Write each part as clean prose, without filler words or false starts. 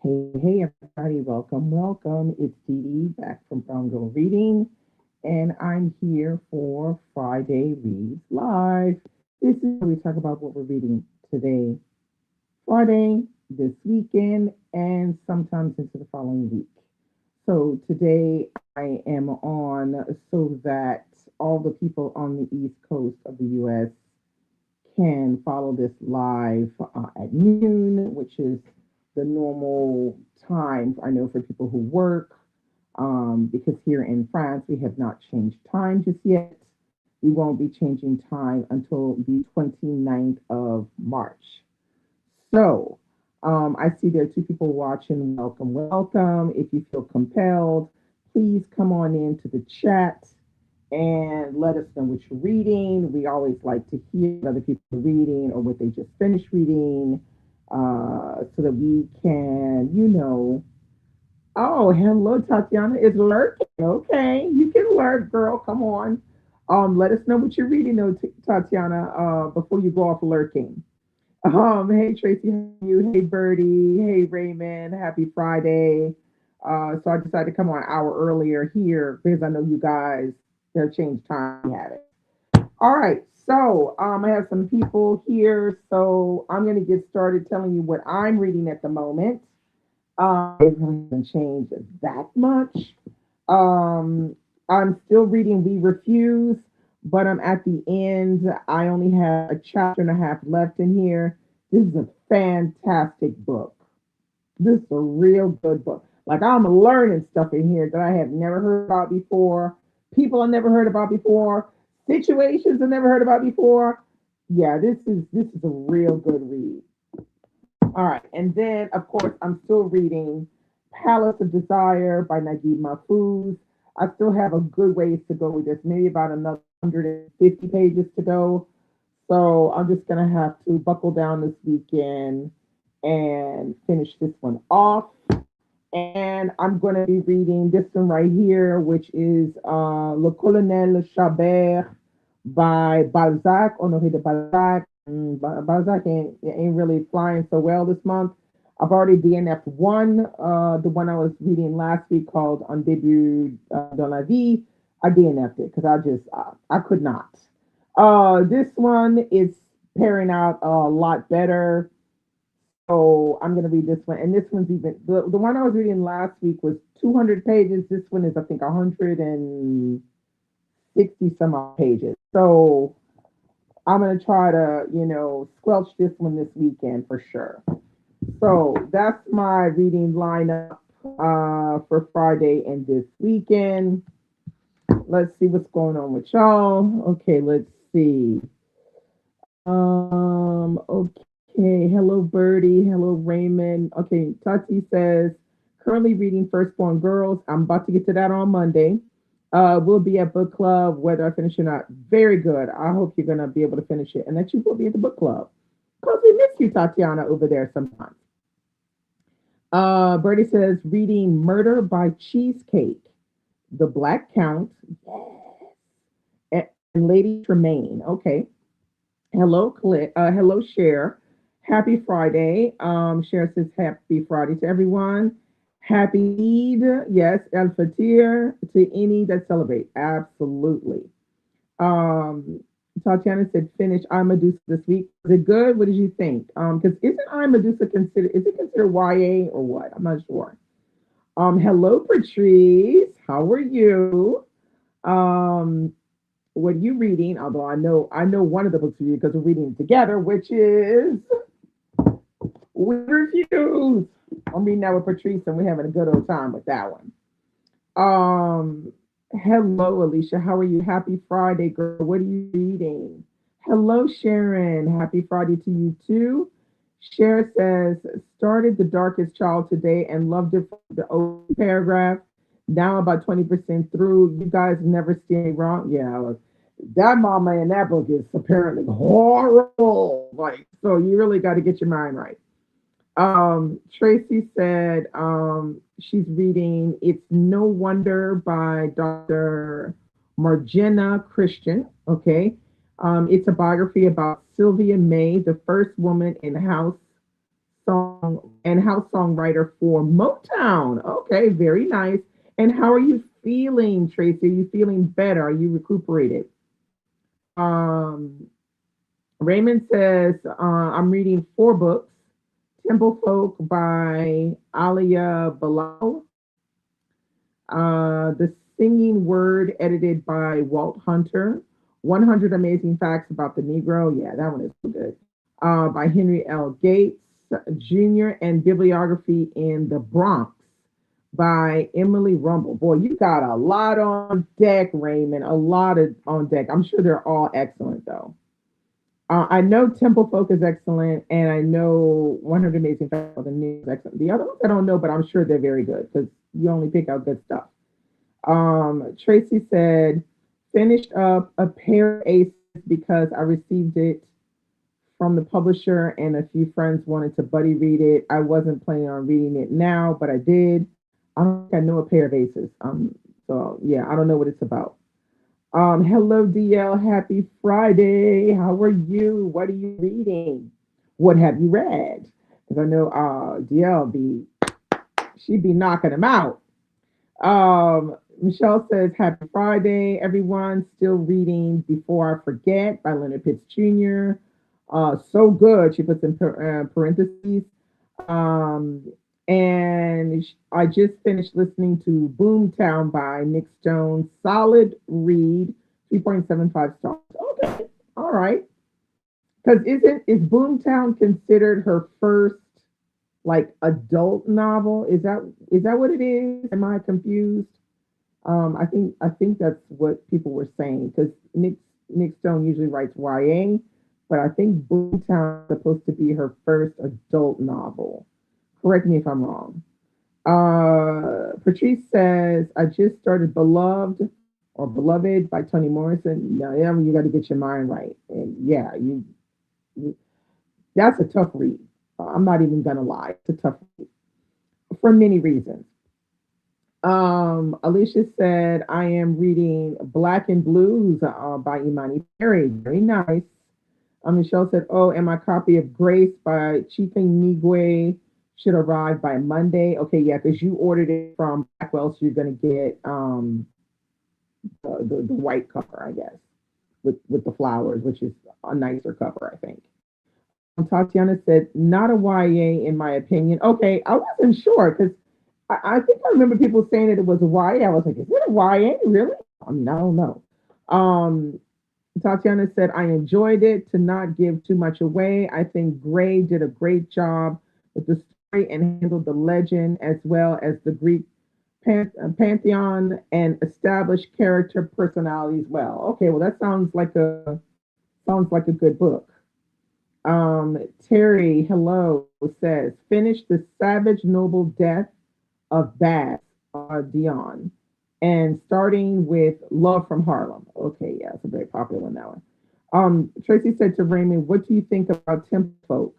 Hey, everybody, welcome. It's Dee Dee back from Brown Girl Reading, and I'm here for Friday Reads Live. This is where we talk about what we're reading today, Friday, this weekend, and sometimes into the following week. So today I am on so that all the people on the East Coast of the U.S. can follow this live at noon, which is the normal time I know for people who work. Because here in France, we have not changed time just yet. We won't be changing time until the 29th of March. So, I see there are two people watching. Welcome, welcome. If you feel compelled, please come on into the chat and let us know what you're reading. We always like to hear what other people are reading or what they just finished reading, so that we can, Oh, hello, Tatiana is lurking. Okay, you can lurk, girl. Come on. Let us know what you're reading, though, Tatiana, before you go off lurking. Hey Tracy, how are you? Hey Birdie, hey Raymond, happy Friday. So I decided to come on an hour earlier here because I know you guys they'll change time we have it. All right, so I have some people here, so I'm gonna get started telling you what I'm reading at the moment. It really hasn't changed that much. Um, I'm still reading We Refuse, but I'm at the end. I only have a chapter and a half left in here. This is a fantastic book. This is a real good book. Like I'm learning stuff in here that I have never heard about before, people I never heard about before, situations I never heard about before. Yeah, this is a real good read. All right, and then of course I'm still reading Palace of Desire by Naguib Mahfouz. I still have a good ways to go with this, maybe about another 150 pages to go. So I'm just gonna have to buckle down this weekend and finish this one off. And I'm gonna be reading this one right here, which is Le Colonel Chabert by Balzac, Honoré de Balzac. Balzac ain't really flying so well this month. I've already DNF'd one, the one I was reading last week called Un début dans la vie. I DNF'd it because I could not. This one is pairing out a lot better. So I'm going to read this one. And this one's even, the one I was reading last week was 200 pages. This one is, I think, 160 some odd pages. So I'm going to try to, squelch this one this weekend for sure. So that's my reading lineup for Friday and this weekend. Let's see what's going on with y'all. Okay, let's see. Okay. Hello, Birdie. Hello, Raymond. Okay, Tati says, currently reading Firstborn Girls. I'm about to get to that on Monday. We'll be at book club, whether I finish or not. Very good. I hope you're going to be able to finish it and that you will be at the book club. Because we miss you, Tatiana, over there sometimes. Birdie says, reading Murder by Cheesecake, The Black Count, and Lady Tremaine. Okay. Hello, hello, Cher. Happy Friday. Cher says happy Friday to everyone. Happy Eid. Yes, El Fatir to any that celebrate. Absolutely. Um, Tatiana said finish I Medusa this week. Is it good? What did you think? Because isn't I Medusa considered? Is it considered YA or what? I'm not sure. Hello, Patrice. How are you? Um, what are you reading? Although I know one of the books we read because we're reading it together, which is We Refuse. I'm reading that with Patrice, and we're having a good old time with that one. Hello, Alicia. How are you? Happy Friday, girl. What are you reading? Hello, Sharon. Happy Friday to you too. Sharon says, started The Darkest Child today and loved it from the opening paragraph. Now about 20% through. You guys never steer me wrong. Yeah, look, that mama in that book is apparently horrible. Like, so you really got to get your mind right. Tracy said she's reading It's No Wonder by Dr. Margina Christian. Okay. It's a biography about Sylvia May, the first woman in house song and house songwriter for Motown. Okay, very nice. And how are you feeling, Tracy? Are you feeling better? Are you recuperated? Um, Raymond says, I'm reading four books. Temple Folk by Alia Bilal. The Singing Word, edited by Walt Hunter. 100 Amazing Facts About the Negro. Yeah, that one is so good. By Henry L. Gates Jr. And Bibliography in the Bronx by Emily Rumble. Boy, you got a lot on deck, Raymond. A lot of on deck. I'm sure they're all excellent, though. I know Temple Folk is excellent, and I know 100 Amazing Facts About the Negro is excellent. The other ones I don't know, but I'm sure they're very good because you only pick out good stuff. Tracy said, finished up a pair of aces because I received it from the publisher and a few friends wanted to buddy read it. I wasn't planning on reading it now, but I did. I think I know a pair of aces. So yeah, I don't know what it's about. Hello DL, happy Friday. How are you? What are you reading? What have you read? Because I know DL she'd be knocking them out. Michelle says, happy Friday, everyone. Still reading Before I Forget by Leonard Pitts Jr. So good. She puts in parentheses. Um, and I just finished listening to Boomtown by Nick Stone. Solid read, 3.75 stars. Okay, all right. Because is Boomtown considered her first like adult novel? Is that what it is? Am I confused? I think that's what people were saying because Nick Stone usually writes YA, but I think Boomtown is supposed to be her first adult novel. Correct me if I'm wrong. Patrice says, I just started Beloved by Toni Morrison. Yeah, you got to get your mind right. And yeah, you that's a tough read. I'm not even gonna lie. It's a tough read for many reasons. Alicia said, I am reading Black and Blues by Imani Perry. Very nice. Michelle said, oh, and my copy of Grace by Chife Nigwe should arrive by Monday. Okay, yeah, because you ordered it from Blackwell, so you're going to get the white cover, I guess, with the flowers, which is a nicer cover, I think. Tatiana said, not a YA in my opinion. Okay, I wasn't sure because I think I remember people saying that it was a YA. I was like, is it a YA? Really? I mean, I don't know. Um, Tatiana said, I enjoyed it. To not give too much away, I think Gray did a great job with the story and handled the legend as well as the Greek pantheon and established character personalities well. Okay, well that sounds like a good book. Terry, hello, says, finish The Savage Noble Death of Baz Dion and starting with Love from Harlem. Okay, yeah, it's a very popular one, that one. Tracy said to Raymond, what do you think about Temple Folk?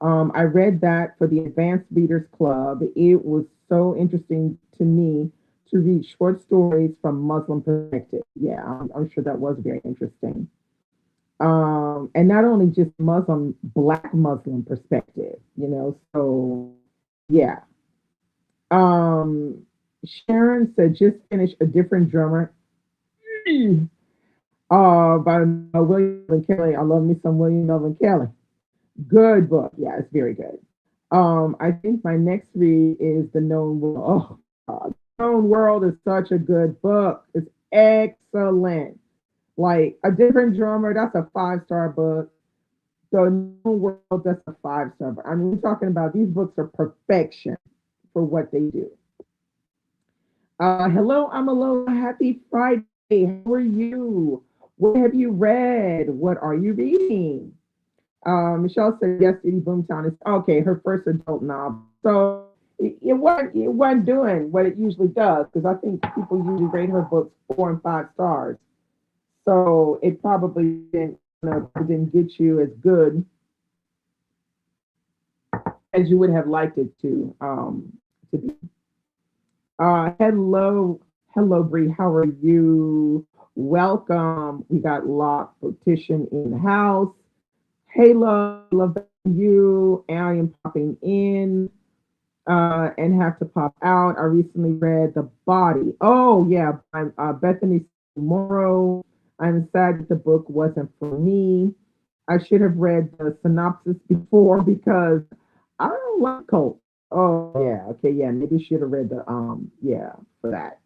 I read that for the Advanced Readers Club. It was so interesting to me to read short stories from Muslim perspective. Yeah, I'm sure that was very interesting. And not only just Muslim, Black Muslim perspective, so yeah. Um, Sharon said, just finished A Different Drummer by William and Kelly. I love me some William Melvin Kelly. Good book. Yeah, it's very good. I think my next read is The Known World. Oh, The Known World is such a good book. It's excellent. Like A Different Drummer, that's a 5-star book. The Known World, that's a 5-star book. I mean, we're talking about these books are perfection for what they do. Hello, I'm Aloha. Happy Friday. How are you? What have you read? What are you reading? Michelle said, yes, Diddy Boomtown is okay, her first adult novel. So it wasn't doing what it usually does because I think people usually rate her books 4 and 5 stars. So it probably didn't get you as good as you would have liked it to be. Hello, Bree. How are you? Welcome. We got Lock Petition in the house. Hey, love you. I am popping in and have to pop out. I recently read The Body. Oh, yeah, by Bethany Morrow. I'm sad that the book wasn't for me. I should have read the synopsis before because I don't like cult. Oh, yeah. Okay, yeah. Maybe should have read the yeah, for that.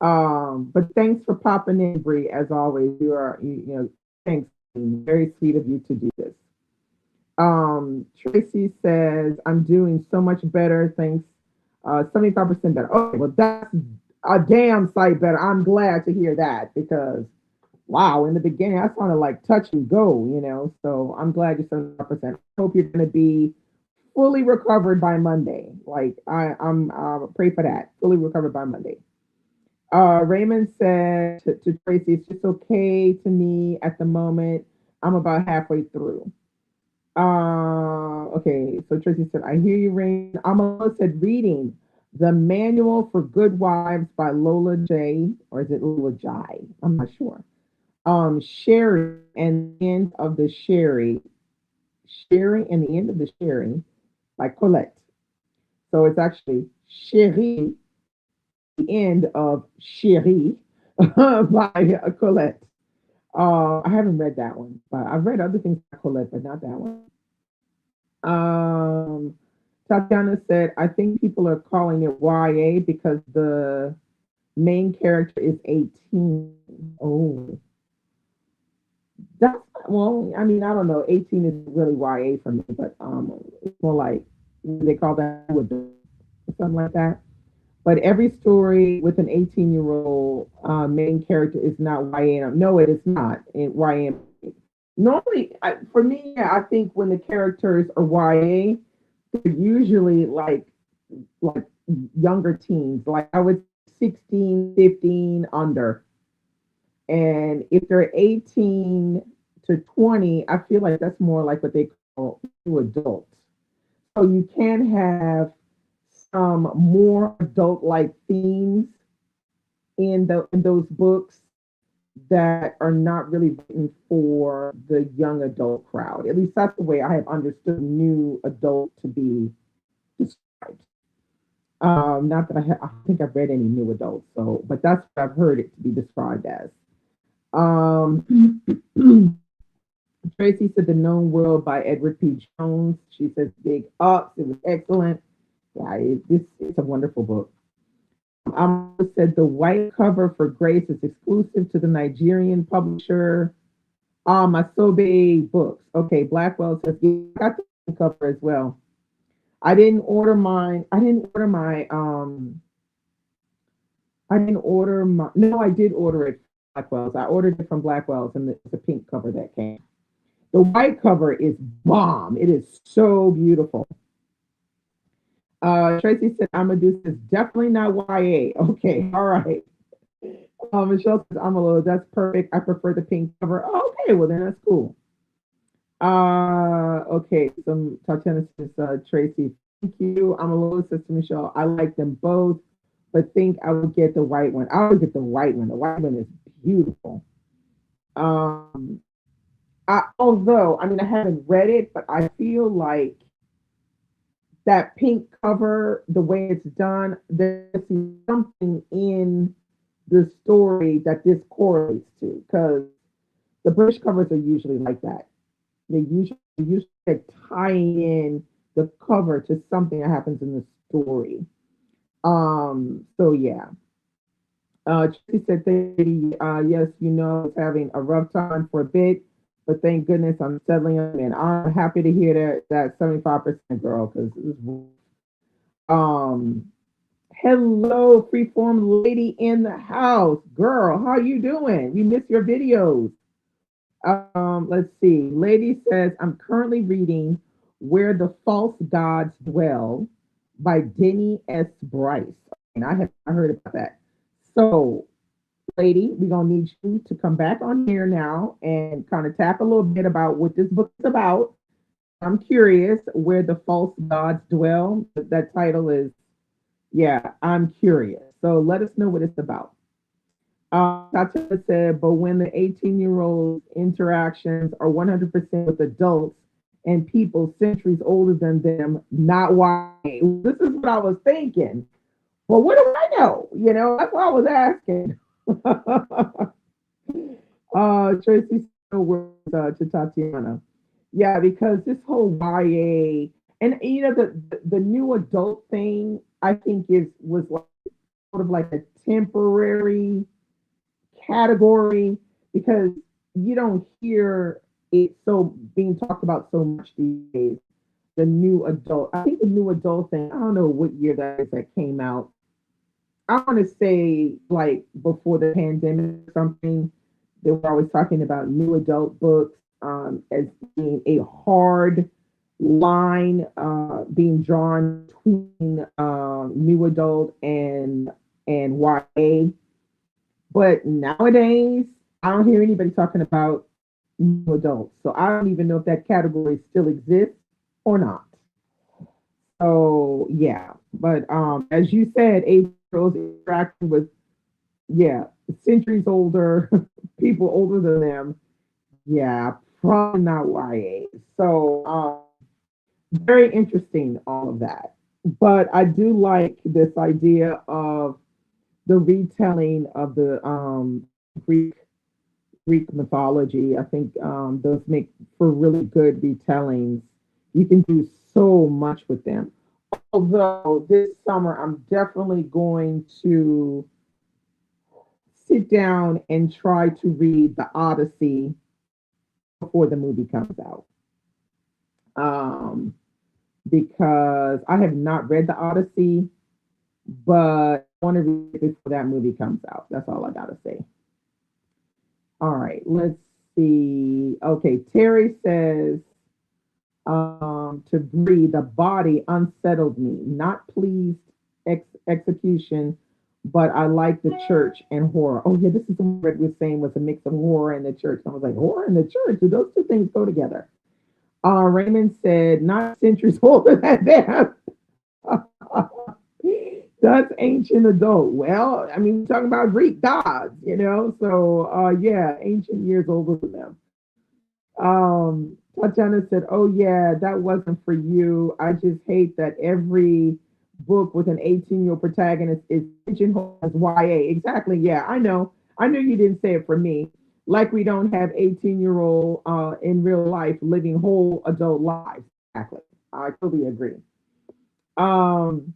But thanks for popping in, Bree. As always, you know, thanks. Very sweet of you to do this. Tracy says, I'm doing so much better. Thanks. 75% better. Okay, well, that's a damn sight better. I'm glad to hear that because, wow, in the beginning, I sounded like touch and go, you know. So I'm glad you're 75%. I hope you're going to be fully recovered by Monday. Like, I'm pray for that. Fully recovered by Monday. Raymond said to Tracy, it's just okay to me at the moment. I'm about halfway through. Okay, so Tracy said, I hear you, Rain. Amala said, reading The Manual for Good Wives by Lola J, or is it Lola Jai? I'm not sure. Sherry and the end of the Sherry, Sherry and the end of the Sherry by Colette. So it's actually Sherry, the end of Sherry by Colette. I haven't read that one, but I've read other things by Colette, but not that one. Um, Tatiana said, I think people are calling it YA because the main character is 18. Oh, that's well, I mean, I don't know. 18 is really YA for me, but it's more like they call that or something like that. But every story with an 18-year-old main character is not YA. No, it is not YA. Normally, for me, I think when the characters are YA, they're usually like younger teens, like I would 16, 15 under. And if they're 18 to 20, I feel like that's more like what they call new adults. So you can have some more adult like themes in those books that are not really written for the young adult crowd. At least that's the way I have understood new adult to be described. Not that I think I've read any new adults, so but that's what I've heard it to be described as. Um, Tracy said The Known World by Edward P. Jones. She says big ups. It was excellent. Yeah, it's a wonderful book. Said the white cover for Grace is exclusive to the Nigerian publisher Masobe Books. Okay, Blackwell says yeah, I got the cover as well. I didn't order mine. I didn't order my. No, I did order it from Blackwell's. I ordered it from Blackwell's, and it's a pink cover that came. The white cover is bomb. It is so beautiful. Tracy said Amadeus is definitely not YA. Okay, all right. Michelle says Amalo, that's perfect. I prefer the pink cover. Oh, okay, well then that's cool. Okay, some Tatiana says Tracy, thank you. Amalo says to Michelle, I like them both, but think I would get the white one. I would get the white one. The white one is beautiful. Um, although I mean I haven't read it, but I feel like that pink cover, the way it's done, there's something in the story that this correlates to because the British covers are usually like that. They usually tie in the cover to something that happens in the story. So yeah. Tracy said, yes, you know, it's having a rough time for a bit, but thank goodness I'm settling them, and I'm happy to hear that 75% girl because um hello, freeform lady in the house. Girl, how you doing? We miss your videos. Let's see. Lady says, I'm currently reading Where the False Gods Dwell by Denny S. Bryce. And I heard about that. So, lady, we're gonna need you to come back on here now and kind of tap a little bit about what this book is about. I'm curious where the false gods dwell. That title is, yeah, I'm curious. So let us know what it's about. Tatiana said, but when the 18-year-old interactions are 100% with adults, and people centuries older than them not YA. This is what I was thinking. Well, what do I know? That's what I was asking. Tracy was to Tatiana. Yeah, because this whole YA and the new adult thing, I think is was like sort of like a temporary category because you don't hear it so being talked about so much these days. The new adult, I think the new adult thing. I don't know what year that is that came out. I want to say like before the pandemic or something. They were always talking about new adult books as being a hard line being drawn between new adult and YA. But nowadays, I don't hear anybody talking about new adults. So I don't even know if that category still exists or not. So yeah, but as you said, 8 year olds interacting with yeah centuries older people older than them. Yeah, probably not YA. So very interesting, all of that. But I do like this idea of the retelling of the Greek Greek mythology. I think those make for really good retellings. You can do so much with them. Although this summer, I'm definitely going to sit down and try to read the Odyssey before the movie comes out. Um, because I have not read the Odyssey, but I want to read it before that movie comes out. That's all I gotta say. All right, let's see. Okay, Terry says to breathe, the body unsettled me, not pleased execution, but I like the church and horror. Oh yeah, this is what Red was saying was a mix of horror and the church. I was like, horror and the church, do those two things go together? Raymond said, not centuries older than them. That's ancient adult. Well, I mean, we're talking about Greek gods. So yeah, ancient years older than them. Tatiana said, "Oh yeah, that wasn't for you. I just hate that every book with an 18-year-old protagonist is pigeonholed as YA." Exactly. Yeah, I know. I knew you didn't say it for me. Like we don't have 18-year-old in real life living whole adult lives. Exactly. I totally agree. Um,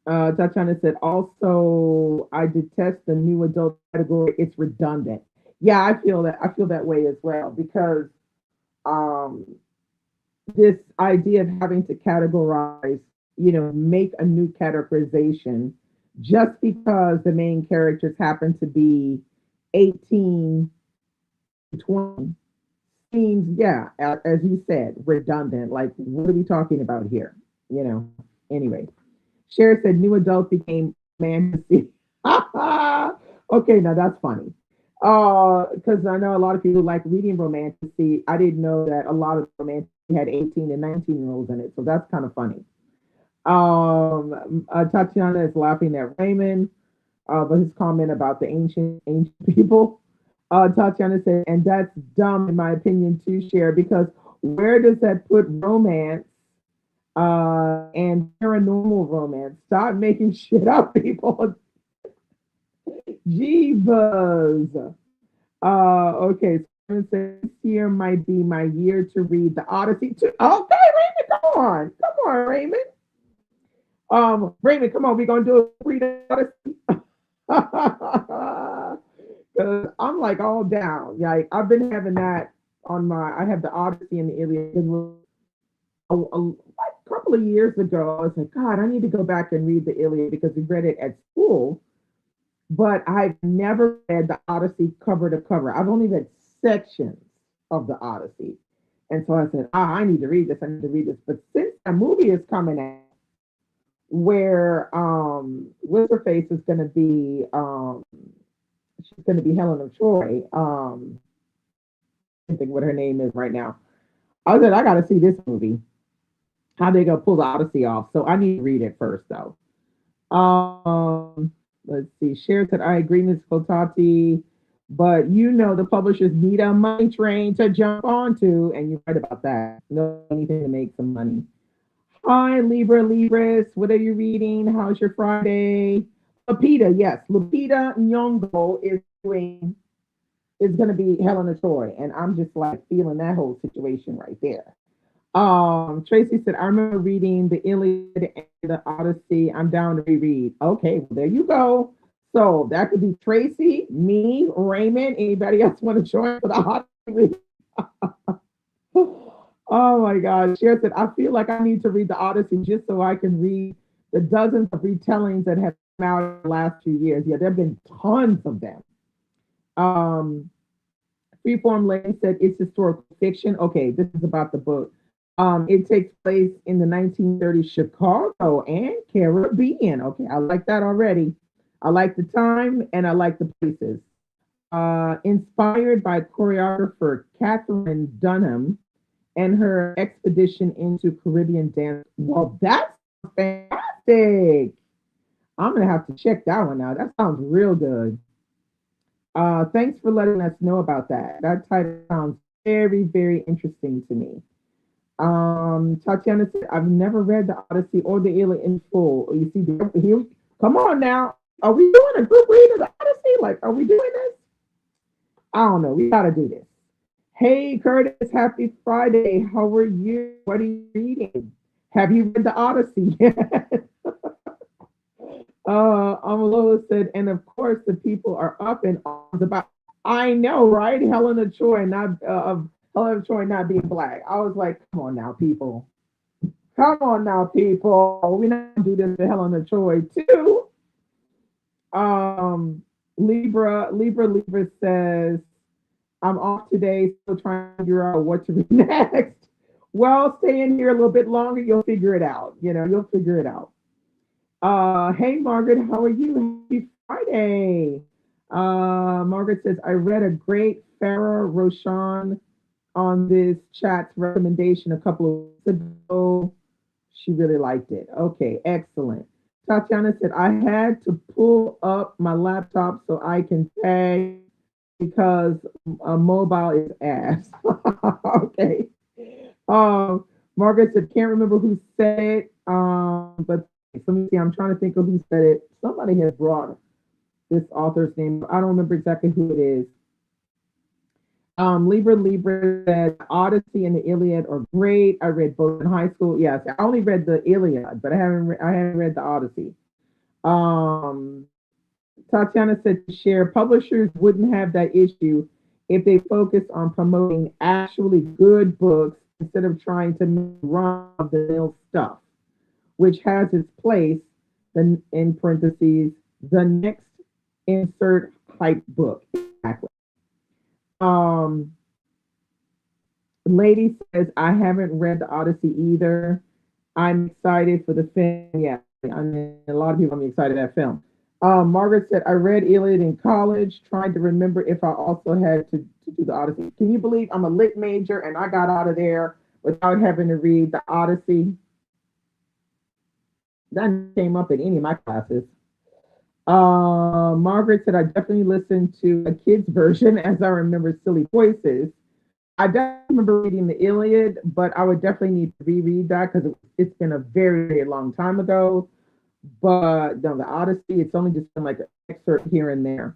Tatiana said, also, I detest the new adult category. It's redundant. Yeah, I feel that. I feel that way as well because um, this idea of having to categorize, make a new categorization just because the main characters happen to be 18 to 20 seems, yeah, as you said, redundant. Like, what are we talking about here? Anyway. Cher said new adults became fantasy. Okay, now that's funny. Because I know a lot of people like reading romantasy. I didn't know that a lot of romantasy had 18 and 19-year-olds in it. So that's kind of funny. Tatiana is laughing at Raymond, but his comment about the ancient people. Tatiana said, and that's dumb in my opinion too, Cher, because where does that put romance and paranormal romance? Stop making shit up, people. Jeebus. Okay, so this year might be my year to read the Odyssey too. Okay, Raymond, come on. Come on, Raymond. Raymond, come on, we're gonna do a read the Odyssey. Cause I'm like all down. Like I've been having that on my I have the Odyssey and the Iliad a couple of years ago. I was like, God, I need to go back and read the Iliad because we read it at school, but I've never read the Odyssey cover to cover. I've only read sections of the Odyssey. And so I said, I need to read this. I need to read this. But since a movie is coming out where what's her face is gonna be she's gonna be Helen of Troy. I think what her name is right now. I said, I gotta see this movie. How they gonna pull the Odyssey off. So I need to read it first though. Let's see. Cher said, I agree, Ms. Kotati. But you know the publishers need a money train to jump onto, and you're right about that. No anything to make some money. Hi, Libra Libris. What are you reading? How's your Friday? Lupita, yes. Lupita Nyong'o is going to be Helena Troy, and I'm just like feeling that whole situation right there. Tracy said, I remember reading the Iliad and the Odyssey. I'm down to reread. Okay, well, there you go. So that could be Tracy, me, Raymond. Anybody else want to join for the Odyssey? Oh my God. Cher said, I feel like I need to read the Odyssey just so I can read the dozens of retellings that have come out in the last few years. Yeah, there have been tons of them. Um, Freeform Lane said it's historical fiction. Okay, this is about the book. It takes place in the 1930s Chicago and Caribbean. Okay, I like that already. I like the time and I like the places. Inspired by choreographer Catherine Dunham and her expedition into Caribbean dance. Well, that's fantastic. I'm gonna have to check that one out. That sounds real good. Thanks for letting us know about that. That title sounds very, very interesting to me. Tatiana said, I've never read the Odyssey or the Iliad in full. You see, here, come on now. Are we doing a group read of the Odyssey? Like, are we doing this? I don't know. We got to do this. Hey, Curtis, happy Friday. How are you? What are you reading? Have you read the Odyssey yet? Amalola said, and of course, the people are up in arms about. I know, right? Helena Troy not being black. I was like, come on now, people. Come on now, people. We're not gonna do this to Helena Troy too. Um, Libra says, I'm off today, still trying to figure out what to read next. Well, stay in here a little bit longer, you'll figure it out. You'll figure it out. Hey Margaret, how are you? Happy Friday. Margaret says, I read a great Farah Roshan on this chat's recommendation a couple of weeks ago. She really liked it. Okay, excellent. Tatiana said, I had to pull up my laptop so I can tag because a mobile is ass. Okay. Margaret said, can't remember who said it, but let me see. I'm trying to think of who said it. Somebody has brought this author's name. I don't remember exactly who it is. Libra said Odyssey and the Iliad are great. I read both in high school. Yes, I only read the Iliad, but I haven't read the Odyssey. Um, Tatiana said to share publishers wouldn't have that issue if they focus on promoting actually good books instead of trying to run of the mill stuff, which has its place. Then in parentheses, the next insert hype book. Exactly. Um, Lady says, I haven't read the Odyssey either. I'm excited for the film. Yeah, I mean, a lot of people are excited for that film. Margaret said, I read Iliad in college, trying to remember if I also had to do the Odyssey. Can you believe I'm a lit major and I got out of there without having to read the Odyssey? That came up in any of my classes. Margaret said, I definitely listened to a kid's version as I remember silly voices. I definitely remember reading the Iliad, but I would definitely need to reread that because it's been a very, very long time ago. But no, the Odyssey, it's only just been like an excerpt here and there.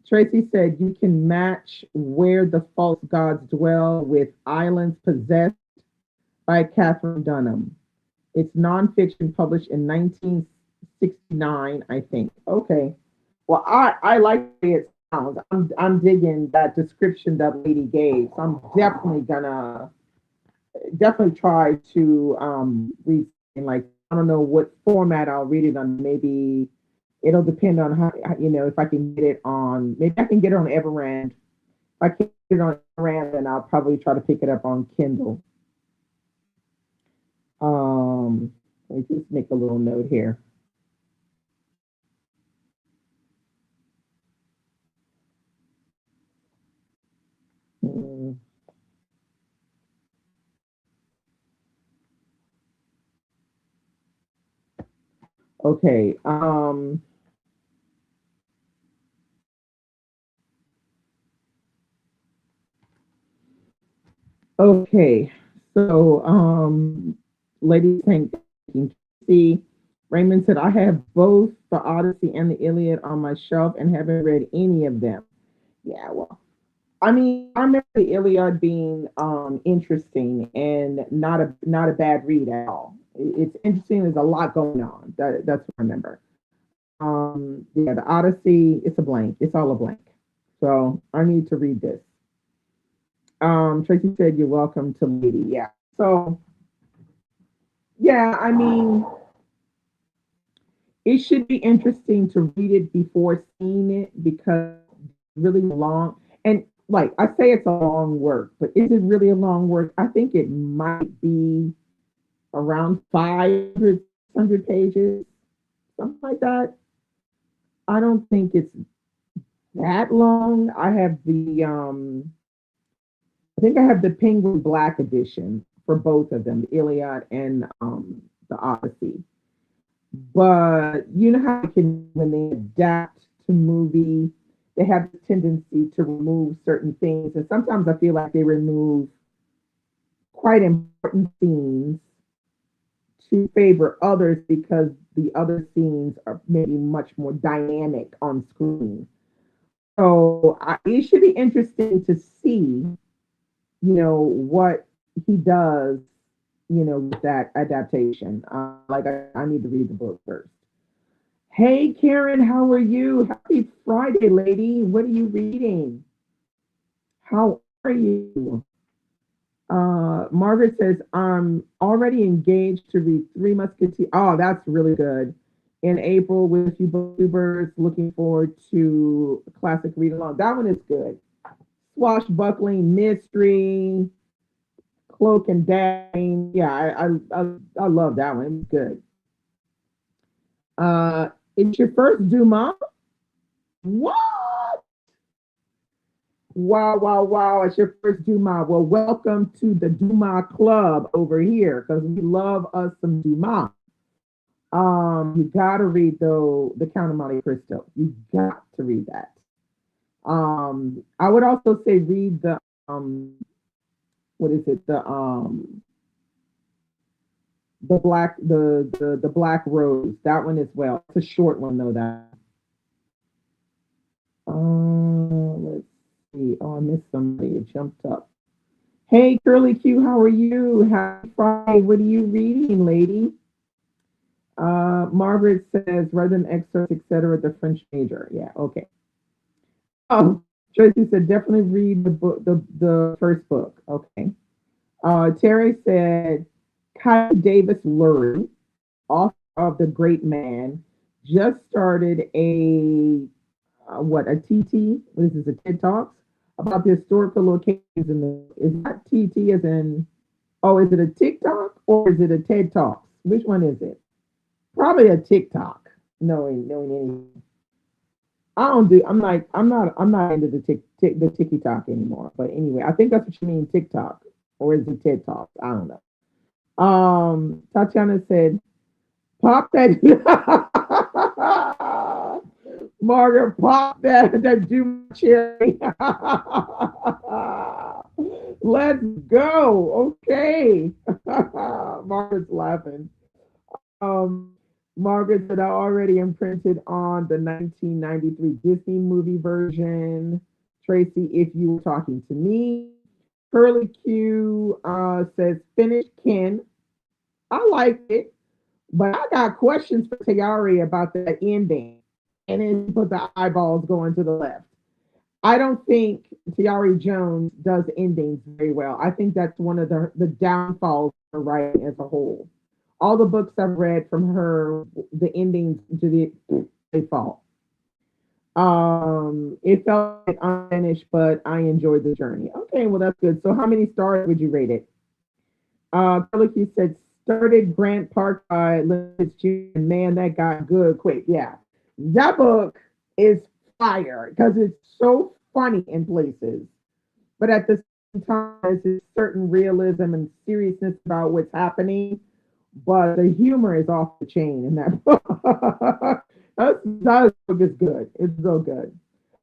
Tracy said you can match Where the False Gods Dwell with Islands Possessed by Catherine Dunham. It's nonfiction published in 1969, I think. Okay. Well, I like the way it sounds. I'm digging that description that lady gave. So I'm definitely gonna definitely try to read like I don't know what format I'll read it on. Maybe it'll depend on how if I can get it on. Maybe I can get it on Everand. If I can't get it on Everand, then I'll probably try to pick it up on Kindle. Let me just make a little note here. Mm, okay. Okay, so ladies, thank you. Raymond said I have both the Odyssey and the Iliad on my shelf and haven't read any of them. Yeah, well, I mean, I remember the Iliad being interesting and not a bad read at all. It's interesting. There's a lot going on. That's what I remember. Yeah, the Odyssey. It's a blank. It's all a blank. So I need to read this. Tracy said you're welcome to Lady. Yeah. So yeah, I mean, it should be interesting to read it before seeing it because it's really long. And like I say, it's a long work, but is it really a long work? I think it might be around 500, 600 pages, something like that. I don't think it's that long. I think I have the Penguin Black edition for both of them, the Iliad and the Odyssey. But you know how they can, when they adapt to movie, they have the tendency to remove certain things, and sometimes I feel like they remove quite important scenes to favor others because the other scenes are maybe much more dynamic on screen. So it should be interesting to see, what he does, with that adaptation. I need to read the book first. Hey, Karen, how are you? Happy Friday, lady. What are you reading? How are you? Margaret says, I'm already engaged to read Three Musketeers. Oh, that's really good. In April with a few booktubers, looking forward to a classic read along. That one is good. Swashbuckling mystery, cloak and dagger. Yeah, I love that one. It was good. It's your first Dumas? What? Wow, wow, wow. It's your first Dumas. Well, welcome to the Dumas Club over here because we love us some Dumas. You gotta read though the Count of Monte Cristo. You got to read that. I would also say read the what is it? The Black Rose. That one as well. It's a short one though. Let's see. Oh, I missed somebody. It jumped up. Hey, Curly Q, how are you? Happy Friday. What are you reading, lady? Margaret says, rather than excerpts, etc., the French major. Yeah, okay. Oh, Tracy said, definitely read the book, the first book. Okay. Terry said, Kyle Davis Lurie, author of The Great Man, just started a TT? What is this, a TED Talks? About the historical locations in is that TT as in, oh, is it a TikTok or is it a TED Talks? Which one is it? Probably a TikTok, knowing anything. I don't do. I'm not into the TikTok anymore. But anyway, I think that's what you mean, TikTok, or is it TED Talks? I don't know. Tatiana said, "Pop that, Margaret. Pop that do cherry. Let's go. Okay." Margaret's laughing. Um, Margaret said I already imprinted on the 1993 Disney movie version. Tracy, if you were talking to me. Curly Q says finished Ken. I liked it, but I got questions for Tayari about that ending. And then put the eyeballs going to the left. I don't think Tiari Jones does endings very well. I think that's one of the downfalls of her writing as a whole. All the books I've read from her, the endings to they fall. It felt like unfinished, but I enjoyed the journey. Okay, well that's good. So how many stars would you rate it? Like you said, started Grant Park by Liz Jr. Man, that got good quick. Yeah, that book is fire because it's so funny in places, but at the same time, there's a certain realism and seriousness about what's happening. But the humor is off the chain in that book. That book is good. It's so good.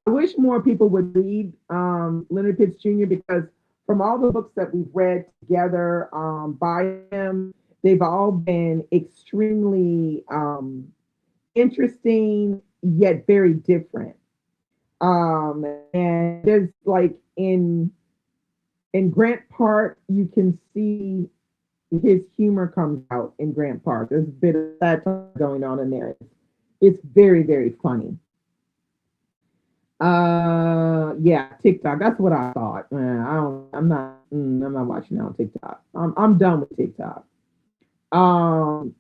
I wish more people would read Leonard Pitts Jr. because from all the books that we've read together by him, they've all been extremely interesting yet very different. And there's like in Grant Park, you can see his humor comes out in Grant Park. There's a bit of satire going on in there. It's very, very funny. Yeah, TikTok. That's what I thought. I don't. I'm not watching that on TikTok. I'm done with TikTok. Um,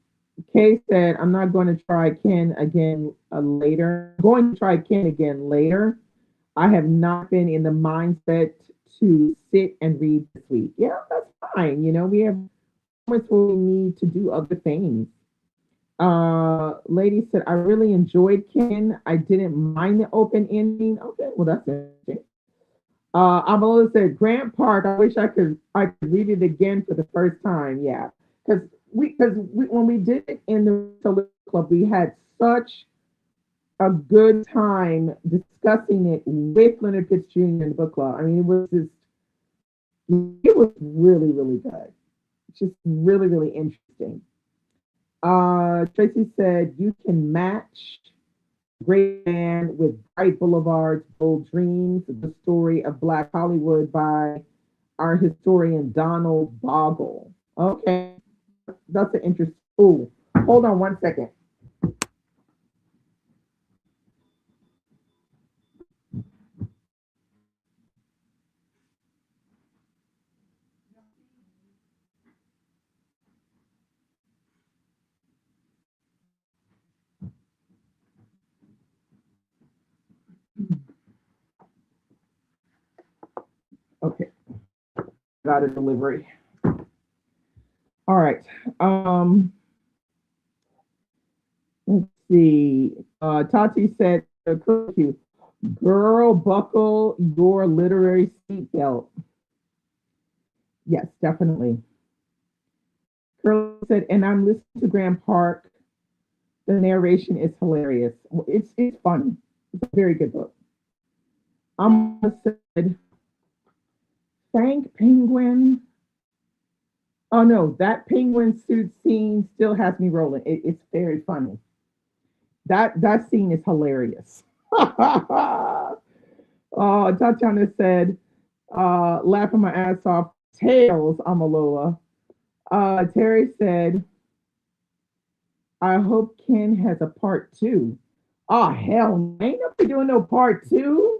Kay said, "I'm not going to try Ken again later. I'm going to try Ken again later. I have not been in the mindset to sit and read this week. Yeah, that's fine. You know, we have moments where we need to do other things. Lady said, I really enjoyed Ken. I didn't mind the open ending. Okay, well, that's interesting. Amala said, Grant Park, I wish I could read it again for the first time. Yeah. Because we when we did it in the club, we had such a good time discussing it with Leonard Fitzjr. in the book club. I mean, it was really, really good. Just really, really interesting. Tracy said, you can match Great Man with Bright Boulevard's Bold Dreams, the story of Black Hollywood by our historian Donald Bogle. Okay, that's an interesting. Oh, hold on one second. Okay, got a delivery. All right. Um, let's see. Tati said, curfew. Girl, buckle your literary seatbelt. Yes, definitely. Curly said, and I'm listening to Graham Park. The narration is hilarious. It's funny. It's a very good book. Said, Frank Penguin. Oh no, that penguin suit scene still has me rolling. It's very funny. That scene is hilarious. Tatiana said, laughing my ass off. Tails, Amalola. Terry said, I hope Ken has a part two. Oh hell, ain't nobody doing no part two.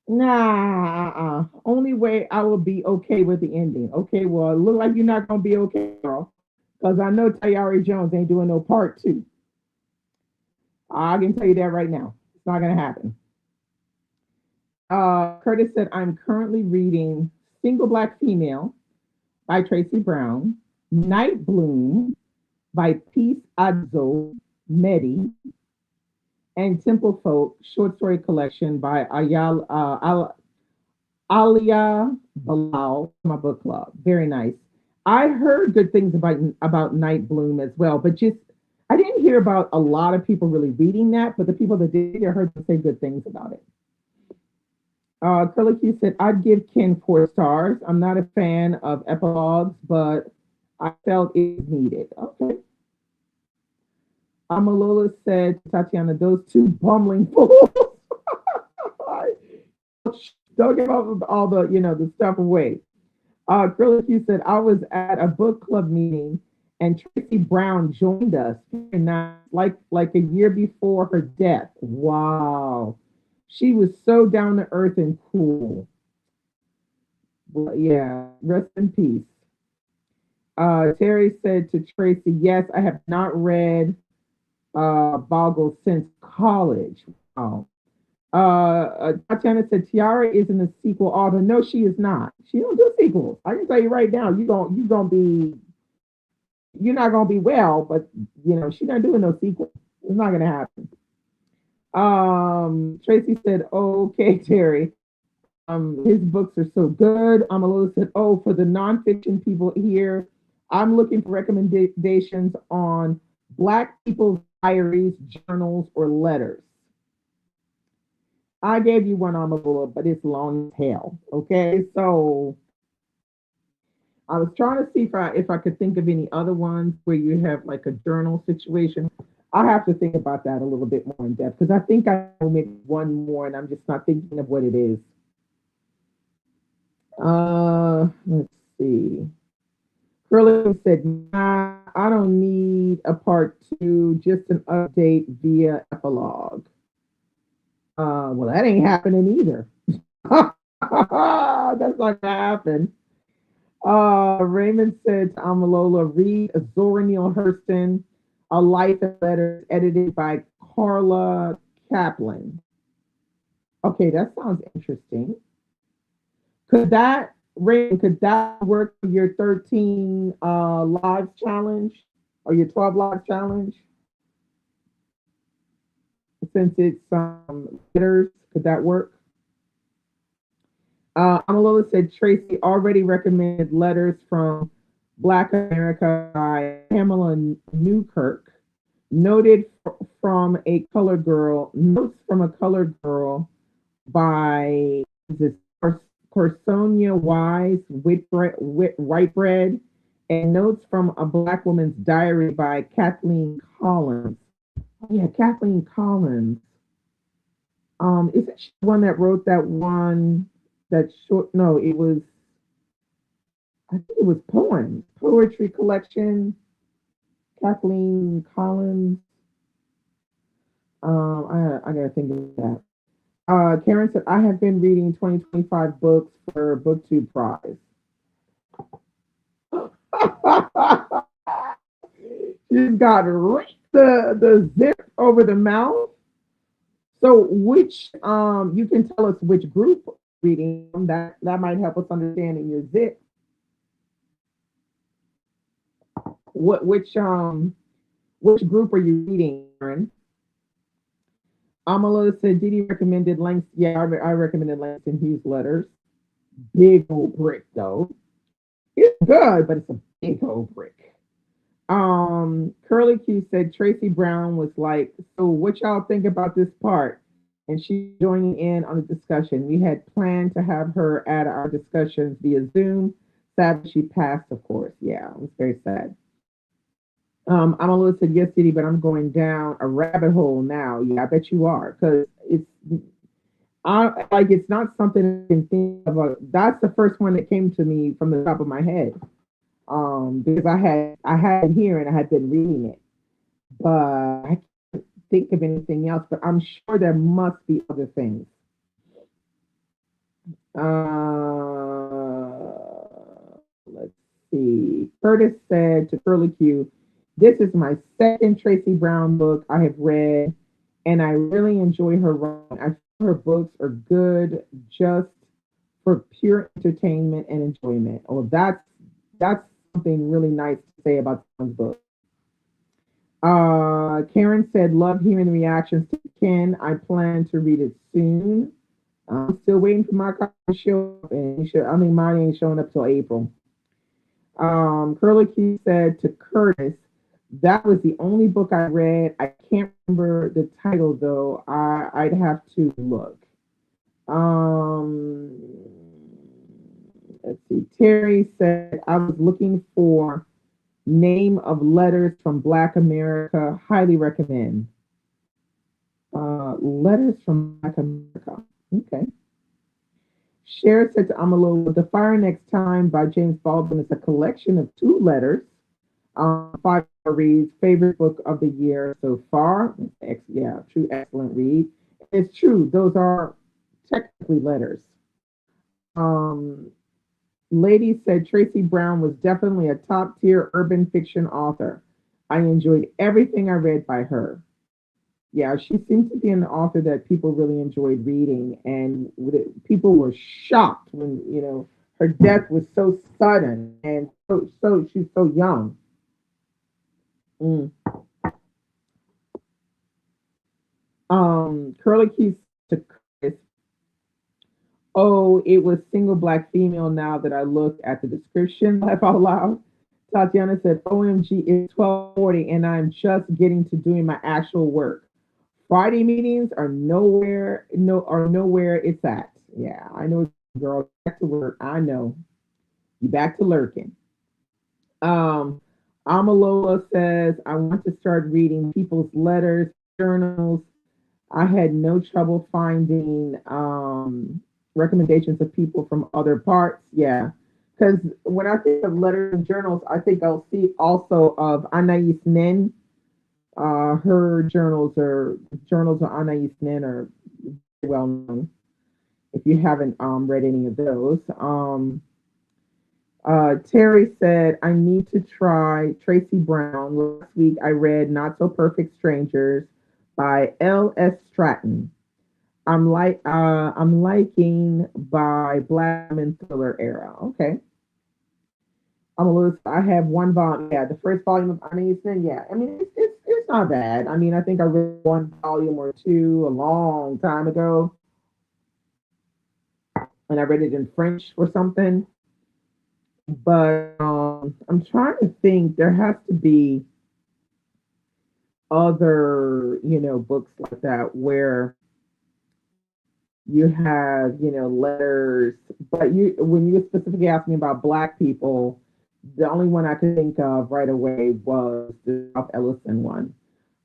Nah, only way I will be okay with the ending. Okay, well, it look like you're not gonna be okay, girl, because I know Tayari Jones ain't doing no part two. I can tell you that right now. It's not gonna happen. Curtis said, I'm currently reading Single Black Female by Tracy Brown, Night Bloom by Peace Adzo Medi, and Temple Folk short story collection by Alia Bilal, my book club. Very nice. I heard good things about Night Bloom as well, but just I didn't hear about a lot of people really reading that, but the people that did, I heard them say good things about it. Curly Q said, I'd give Ken 4 stars. I'm not a fan of epilogues, but I felt it needed. Okay. Amalola said, Tatiana, those two bumbling fools. Don't give all the, the stuff away. Curly Q said, I was at a book club meeting and Tracy Brown joined us, like a year before her death. Wow. She was so down to earth and cool. Well, yeah, rest in peace. Terry said to Tracy, yes, I have not read Boggle since college. Wow. Tatiana said Tiara isn't a sequel author. No, she is not. She don't do sequels. I can tell you right now, you're not gonna be well, but she's not doing no sequel. It's not gonna happen. Tracy said, okay, Terry. His books are so good. Amalula said, oh, for the nonfiction people here, I'm looking for recommendations on Black people's diaries, journals, or letters. I gave you one on Malula, but it's long as hell. Okay, so I was trying to see if I could think of any other ones where you have like a journal situation. I have to think about that a little bit more in depth because I think I know maybe one more, and I'm just not thinking of what it is. Let's see. Curly said, "Nah, I don't need a part two, just an update via epilogue." Well, that ain't happening either. That's not gonna happen. Raymond said to Amalola, read Zora Neale Hurston, A Life and Letters, edited by Carla Kaplan. Okay, that sounds interesting. Could that work for your 13 lives challenge or your 12 lives challenge? Since it's letters, could that work? Amalola said Tracy already recommended Letters from Black America by Pamela Newkirk. Notes from a colored girl by this Corsonia Wise Whitebread, and Notes from a Black Woman's Diary by Kathleen Collins. Oh, yeah, Kathleen Collins. Is it she the one that wrote that one that short? No, it was. I think it was poems, poetry collection. Kathleen Collins. I gotta think of that. Karen said, I have been reading 2025 books for BookTube Prize. She's got the zip over the mouth. So which you can tell us which group reading that might help us understand in your zip. Which group are you reading, Karen? Amala said Didi recommended Langston. Yeah, I recommended Langston Hughes letters. Big old brick though. It's good, but it's a big old brick. Curly Q said Tracy Brown was like, so what y'all think about this part? And she's joining in on the discussion. We had planned to have her at our discussions via Zoom. Sadly, she passed, of course. Yeah, it was very sad. I'm a little said yes, City, but I'm going down a rabbit hole now. Yeah, I bet you are, because it's not something I can think of. That's the first one that came to me from the top of my head. Because I had it here and I had been reading it, but I can't think of anything else. But I'm sure there must be other things. Let's see. Curtis said to Curly Q, "This is my second Tracy Brown book I have read, and I really enjoy her writing. I feel her books are good just for pure entertainment and enjoyment." Oh, that's something really nice to say about someone's book. Karen said, "Love hearing the reactions to Ken. I plan to read it soon. I'm still waiting for my copy to show up, and I mean, mine ain't showing up till April." Curly Q said to Curtis, "That was the only book I read. I can't remember the title though. I'd have to look." Um, let's see. Terry said, "I was looking for Name of Letters from Black America. Highly recommend." Letters from Black America. Okay. Cher said to Amalo, "The Fire Next Time" by James Baldwin is a collection of two letters. Five reads, favorite book of the year so far. Yeah, true, excellent read. It's true, those are technically letters. Um, Lady said Tracy Brown was definitely a top tier urban fiction author. I enjoyed everything I read by her. Yeah, she seems to be an author that people really enjoyed reading, and people were shocked when her death was so sudden and she's so young. Mm. Curly Keys to Chris. Oh, it was single black female. Now that I look at the description, laugh out loud. Tatiana said, "OMG, it's 12:40 and I'm just getting to doing my actual work. Friday meetings are nowhere, no, are nowhere it's at. Yeah, I know, girl. Back to work. I know you back to lurking. Um, Amalola says, I want to start reading people's letters, journals. I had no trouble finding recommendations of people from other parts. Yeah. Because when I think of letters and journals, I think I'll see also of Anais Nin. Her journals of Anais Nin are well known. If you haven't read any of those, Terry said, I need to try Tracy Brown. Last week I read Not So Perfect Strangers by L.S. Stratton. I'm liking by Black women thriller era. Okay. I'm a little I have one volume. Yeah, the first volume of Uneason. Yeah. I mean it's not bad. I mean I think I read one volume or two a long time ago and I read it in French or something. But I'm trying to think there has to be other, books like that where you have, letters, but you when you specifically asked me about black people, the only one I could think of right away was the Ralph Ellison one.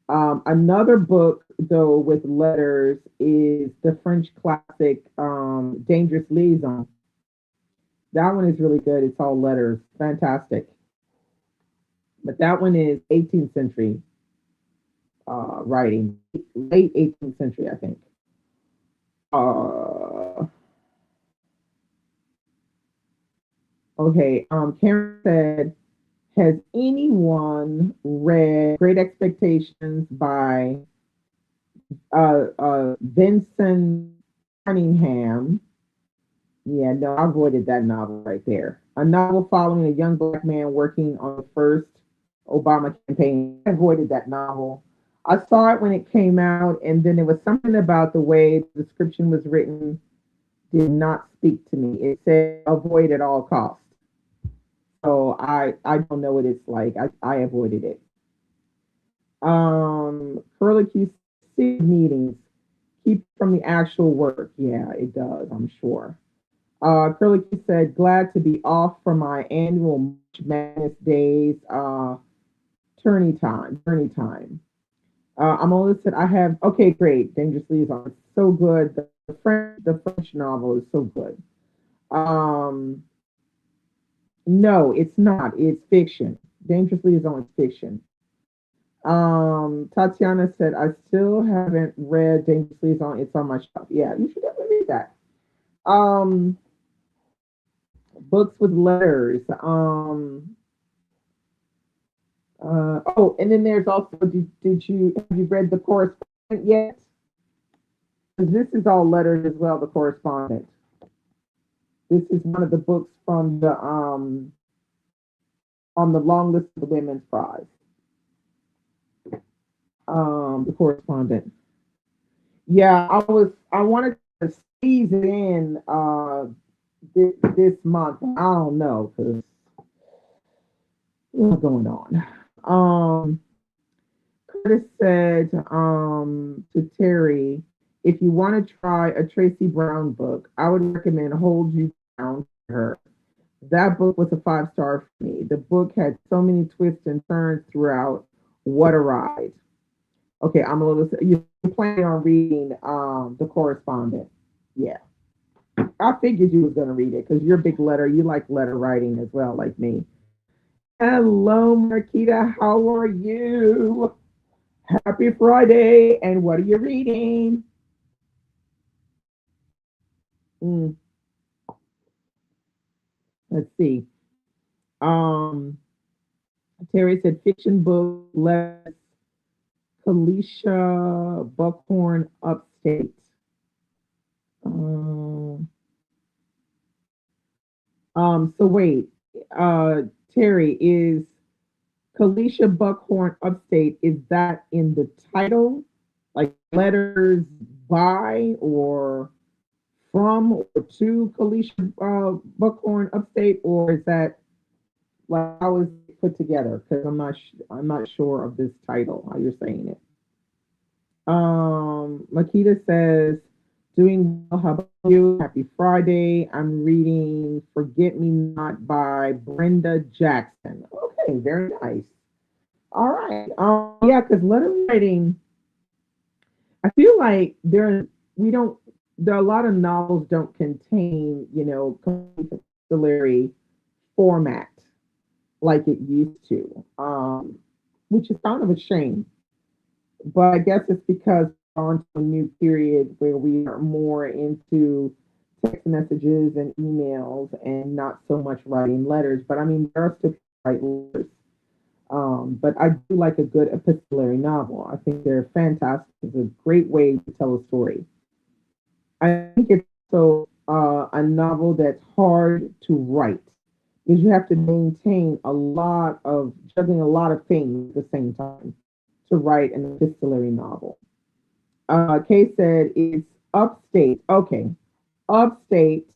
Another book though with letters is the French classic Dangerous Liaison. That one is really good. It's all letters. Fantastic. But that one is 18th century writing, late 18th century, I think. Uh, okay. Karen said, has anyone read Great Expectations by Vincent Cunningham? Yeah, no, I avoided that novel right there. A novel following a young black man working on the first Obama campaign. I avoided that novel. I saw it when it came out, and then there was something about the way the description was written did not speak to me. It said avoid at all costs. So I don't know what it's like. I avoided it. Curlicue meetings keep from the actual work. Yeah, it does. I'm sure. Curlicue said, glad to be off from my annual March Madness days. Tourney time. I'm only said I have. Okay, great. Dangerously is on. So good. The French novel is so good. Um, no, it's not. It's fiction. Dangerously is on fiction. Tatiana said, I still haven't read Dangerously is on. It's on my shelf. Yeah, you should definitely read that. Um, books with letters. Oh, and then there's also, did you have you read The Correspondent yet? 'Cause this is all letters as well. The Correspondent. This is one of the books from the on the long list of the Women's Prize. The Correspondent. Yeah, I wanted to squeeze it in this month. I don't know because what's going on. Curtis said to Terry, if you want to try a Tracy Brown book, I would recommend Hold You Down to Her. That book was a 5 star for me. The book had so many twists and turns throughout. What a ride. Okay, I'm a little. You're planning on reading The Correspondent. Yeah. I figured you was going to read it because you're a big letter. You like letter writing as well, like me. Hello, Marquita. How are you? Happy Friday. And what are you reading? Mm, let's see. Um, Terry said fiction book, Les Kalisha Buckhorn Upstate. Um, so wait, uh, Terry, is Kalisha Buckhorn Upstate, is that in the title? Like letters by or from or to Kalisha Buckhorn Upstate, or is that like how is it put together? Because I'm not sure of this title. How you're saying it? Makita says, doing well. How about you? Happy Friday. I'm reading Forget Me Not by Brenda Jackson. Okay, very nice. All right. Yeah, because letter writing, I feel like we don't, there are a lot of novels don't contain, complete epistolary format like it used to, which is kind of a shame. But I guess it's because we're on to a new period where we are more into text messages and emails and not so much writing letters. But I mean, there are still people who write letters. But I do like a good epistolary novel. I think they're fantastic. It's a great way to tell a story. I think it's also a novel that's hard to write because you have to maintain a lot of juggling a lot of things at the same time to write an epistolary novel. Kay said it's Upstate. Okay. Upstate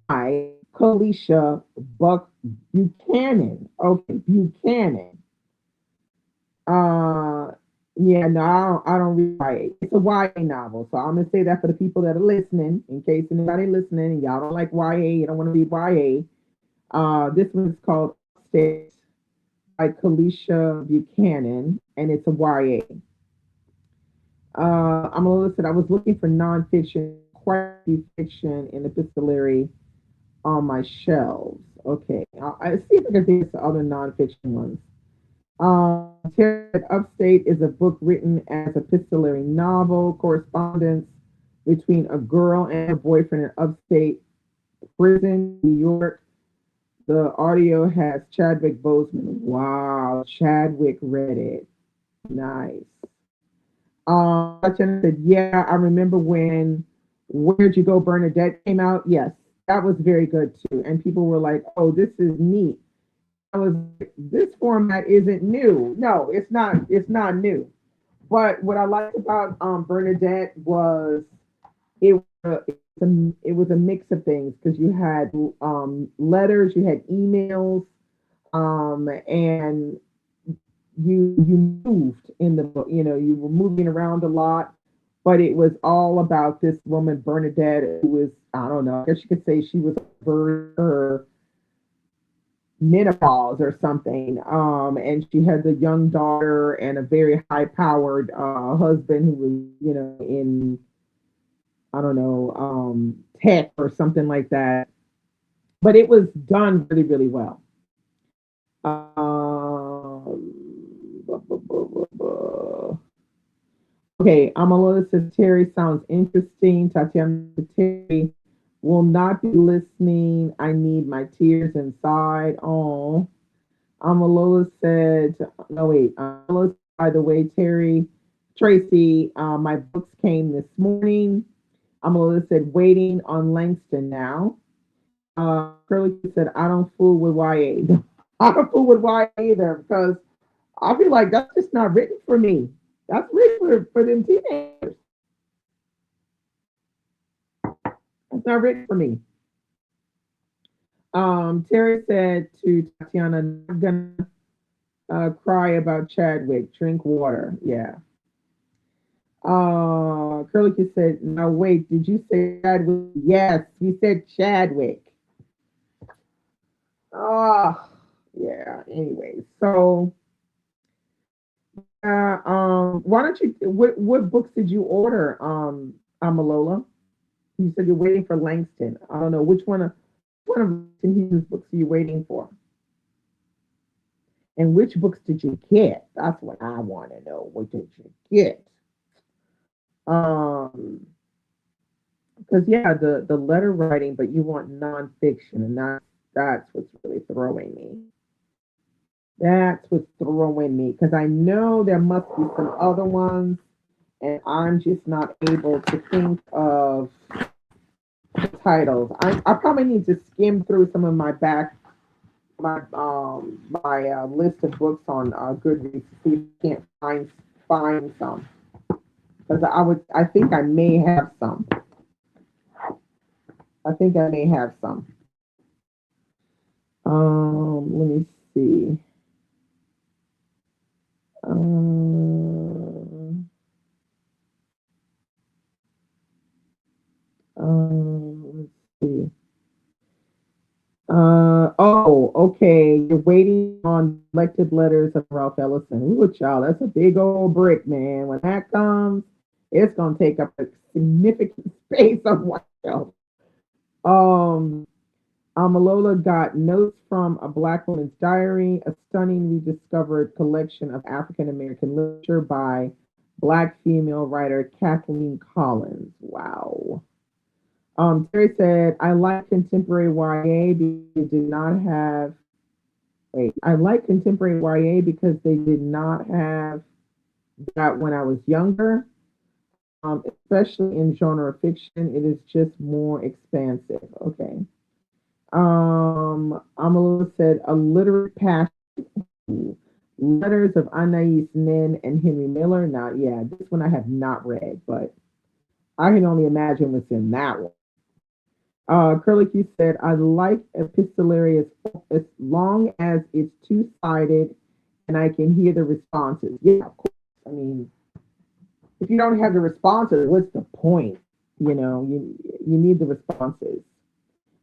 by Kalisha Buck Buchanan. Okay, Buchanan. Uh, yeah, no, I don't read YA. It's a YA novel, so I'm gonna say that for the people that are listening, in case anybody listening and y'all don't like YA, you don't want to read YA. This one's called Upstate by Kalisha Buchanan, and it's a YA. I'm gonna listen. I was looking for nonfiction, quite a few fiction and epistolary on my shelves. Okay, I see if I can think of some other nonfiction ones. Terry Upstate is a book written as a epistolary novel, correspondence between a girl and her boyfriend in upstate prison, New York. The audio has Chadwick Boseman. Wow, Chadwick read it. Nice. Jenna said, "Yeah, I remember when Where'd You Go, Bernadette came out. Yes, that was very good too. And people were like, oh, this is neat. I was this format isn't new. No, it's not. It's not new. But what I liked about Bernadette was it was a mix of things because you had letters, you had emails, and you moved in the book. You know, you were moving around a lot, but it was all about this woman Bernadette who was, I don't know, I guess you could say she was over her menopause or something. And she has a young daughter and a very high powered husband who was, in, I don't know, tech or something like that. But it was done really, really well. Okay, Amalua says Terry sounds interesting. Tatiana says Terry will not be listening. I need my tears inside. Oh, Amalola said, no, wait. Amalola, by the way, Tracy, my books came this morning. Amalola said, waiting on Langston now. Curly said, I don't fool with YA. I don't fool with YA either because I feel like that's just not written for me. That's written for them teenagers. It's not written for me. Terry said to Tatiana, I'm gonna cry about Chadwick. Drink water. Yeah. Curly Kid said, "Now wait, did you say Chadwick?" Yes, we said Chadwick. Oh, yeah. Anyway, so why don't you? What books did you order, Amalola? You said you're waiting for Langston. I don't know which one of Langston Hughes' books are you waiting for, and which books did you get? That's what I want to know. What did you get? Um, because yeah, the letter writing, but you want nonfiction, and that's what's really throwing me. That's what's throwing me because I know there must be some other ones, and I'm just not able to think of titles. I probably need to skim through some of my list of books on Goodreads to see if I can't find some because I think I may have some. I think I may have some. Let me see. Um, waiting on elected letters of Ralph Ellison. Ooh, child, that's a big old brick, man. When that comes, it's gonna take up a significant space on my shelf. Um, Amalola got notes from a Black woman's diary, a stunning rediscovered collection of African American literature by Black female writer Kathleen Collins. Wow. Terry said, I like contemporary YA because they did not have, wait, I like contemporary YA because they did not have that when I was younger, especially in genre fiction. It is just more expansive. Okay. Amalua said, a literary passion. Letters of Anais Nin and Henry Miller. Now, yeah, this one I have not read, but I can only imagine what's in that one. Curly Q said, I like epistolary as long as it's two-sided and I can hear the responses. Yeah, of course. I mean, if you don't have the responses, what's the point? You need the responses.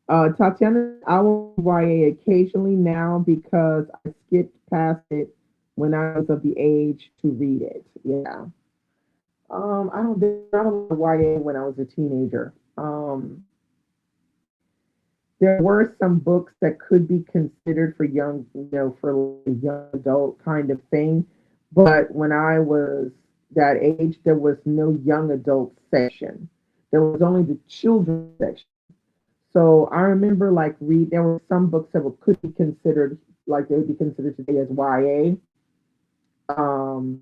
Tatiana, I will YA occasionally now because I skipped past it when I was of the age to read it. Yeah. I don't YA when I was a teenager. There were some books that could be considered for young, for a young adult kind of thing. But when I was that age, there was no young adult section. There was only the children's section. So I remember there were some books that could be considered like they would be considered today as YA. Um,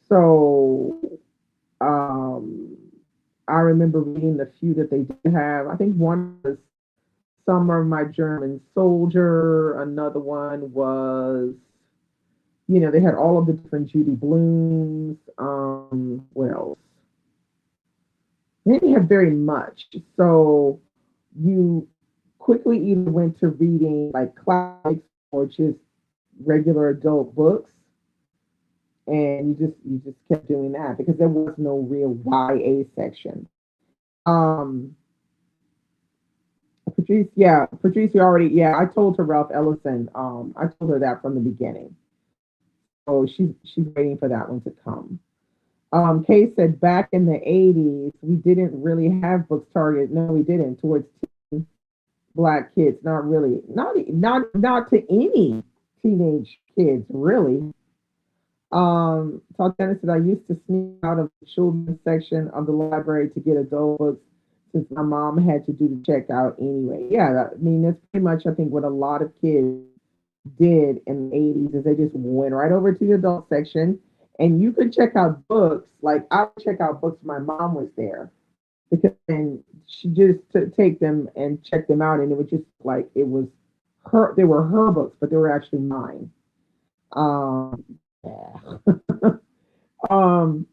so um, I remember reading the few that they did have. I think one was Summer My German Soldier. Another one was, they had all of the different Judy Blooms. What else? They didn't have very much. So you quickly either went to reading like classics or just regular adult books. And you just kept doing that because there was no real YA section. Um, Patrice, you already, I told her Ralph Ellison. I told her that from the beginning. So she's waiting for that one to come. Kay said back in the 80s, we didn't really have books targeted. No, we didn't towards Black kids. Not really. Not to any teenage kids, really. Tatiana said I used to sneak out of the children's section of the library to get adult books since my mom had to do the checkout anyway. Yeah, I mean that's pretty much I think what a lot of kids did in the 80s is they just went right over to the adult section and you could check out books. Like I would check out books my mom was there because then she just take them and check them out and it was just like it was they were her books, but they were actually mine. Yeah. um,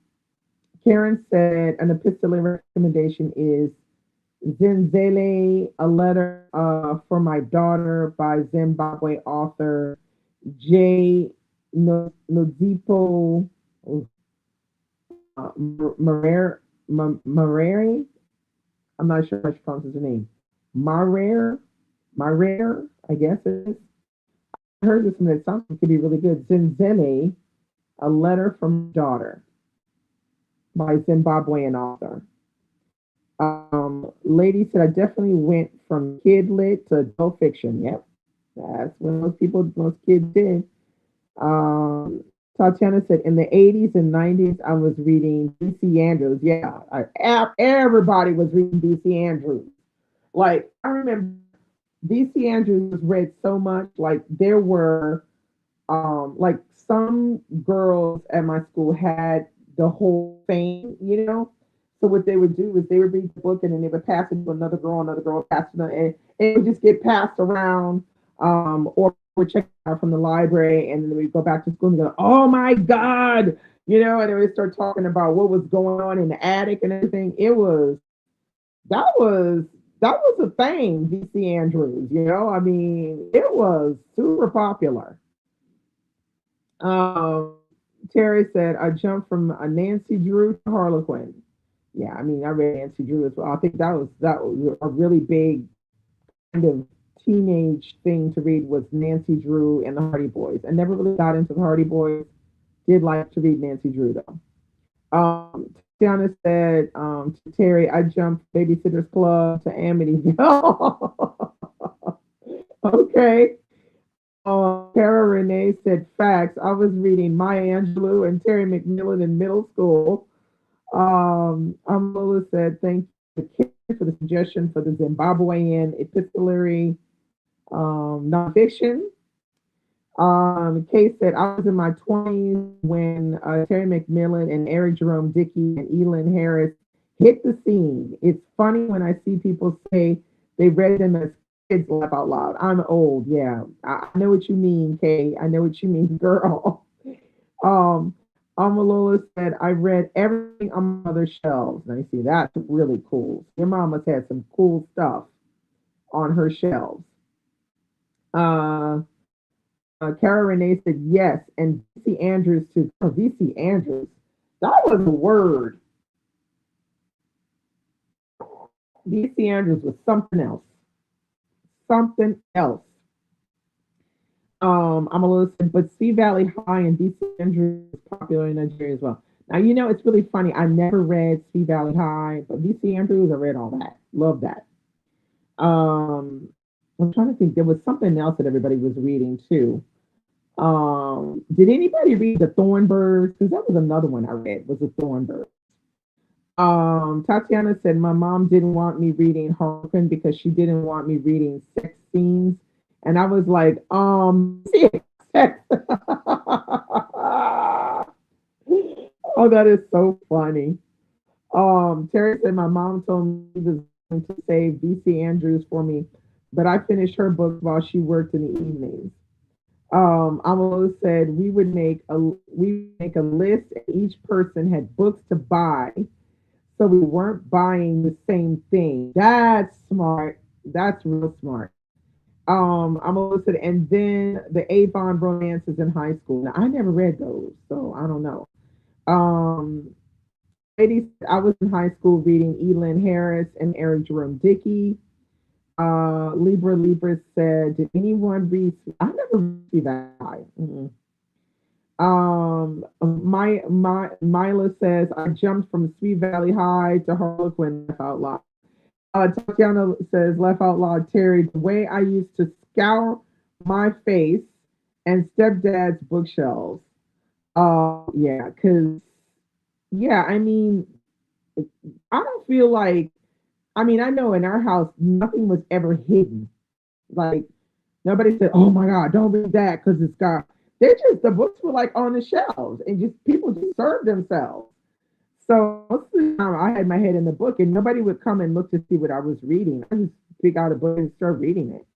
Karen said an epistolary recommendation is Zenzele, a letter for my daughter by Zimbabwe author J. Nozipo Marere. I'm not sure how she pronounces her name. Marere, I guess it is. I heard this one that sounds like it could be really good. Zenzele, a letter from daughter by Zimbabwean author. Lady said, I definitely went from kid lit to adult fiction. Yep. That's what most kids did. Tatiana said, in the 80s and 90s, I was reading B.C. Andrews. Yeah, everybody was reading B.C. Andrews. Like, I remember B.C. Andrews was read so much. Like, there were, like, some girls at my school had the whole thing. So what they would do is they would read the book and then they would pass it to another girl would pass it on, and it would just get passed around, or we're checking out from the library, and then we go back to school and go, oh my God, and then we start talking about what was going on in the attic and everything. That was that was a thing, V.C. Andrews, I mean, it was super popular. Um, Terry said, I jumped from a Nancy Drew to Harlequin. Yeah, I mean, I read Nancy Drew as well. I think that was a really big kind of teenage thing to read was Nancy Drew and the Hardy Boys. I never really got into the Hardy Boys. Did like to read Nancy Drew though. Tiana said to Terry, I jumped Babysitters Club to Amityville. Okay. Kara Renee said facts. I was reading Maya Angelou and Terry McMillan in middle school. Amala said thank you for the suggestion for the Zimbabwean epistolary nonfiction. Kay said, I was in my 20s when Terry McMillan and Eric Jerome Dickey and Elin Harris hit the scene. It's funny when I see people say they read them as kids, laugh out loud. I'm old, yeah. I know what you mean, Kay. I know what you mean, girl. um, Amalola said, I read everything on my mother's shelves. Let me see, that's really cool. Your mama's had some cool stuff on her shelves. Uh, Kara Renee said yes, and VC Andrews too. Oh, VC Andrews, that was a word. VC Andrews was something else. Something else. I'm a little, but Sea Valley High and VC Andrews is popular in Nigeria as well. Now you know it's really funny. I never read Sea Valley High, but VC Andrews, I read all that. Love that. Um, I'm trying to think. There was something else that everybody was reading too. Did anybody read the Thornbirds? Because that was another one I read. Was the Thornbirds? Tatiana said my mom didn't want me reading Harlequin because she didn't want me reading sex scenes, and I was like, sex. Oh, that is so funny. Terry said my mom told me she was going to save BC Andrews for me, but I finished her book while she worked in the evenings. Amalo said we make a list and each person had books to buy, so we weren't buying the same thing. That's smart. That's real smart. Amalo said, and then the Avon romances in high school. Now I never read those, so I don't know. Um, Ladies, I was in high school reading Elin Harris and Eric Jerome Dickey. Libra said, did anyone read? I never read that guy. My Mila says I jumped from Sweet Valley High to Harlequin laugh out loud. Tatiana says laugh out loud. Terry, the way I used to scour my face and stepdad's bookshelves. Yeah, because yeah, I mean, I don't feel like. I mean, I know in our house nothing was ever hidden. Like nobody said, "Oh my God, don't read that because it's got." They just the books were like on the shelves, and just people just served themselves. So most of the time, I had my head in the book, and nobody would come and look to see what I was reading. I just pick out a book and start reading it.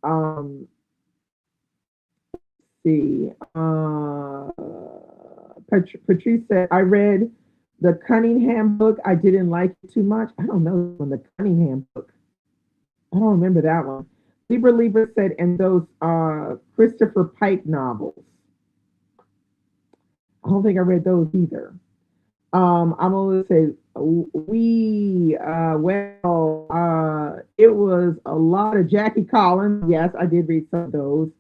Um, see, Patrice said, "I read the Cunningham book. I didn't like it too much. I don't know on the Cunningham book. I don't remember that one." Libra said, and those Christopher Pike novels. I don't think I read those either. I'm going to say it was a lot of Jackie Collins. Yes, I did read some of those.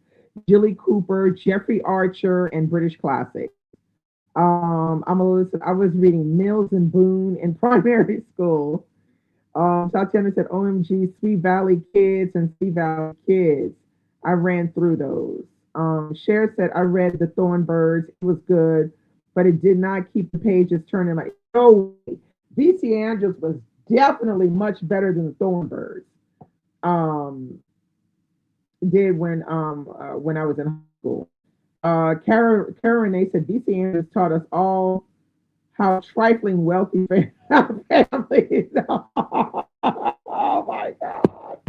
Jilly Cooper, Jeffrey Archer, and British classics. I'm a listen. I was reading Mills and Boone in primary school. Tatiana said, "OMG, Sweet Valley Kids and Sweet Valley Kids." I ran through those. Cher said, "I read The Thornbirds. It was good, but it did not keep the pages turning." Like, no, VC Andrews was definitely much better than The Thornbirds. Um, did when I was in high school. Karen Renee said, "VC Andrews taught us all how trifling wealthy families are." Oh my God.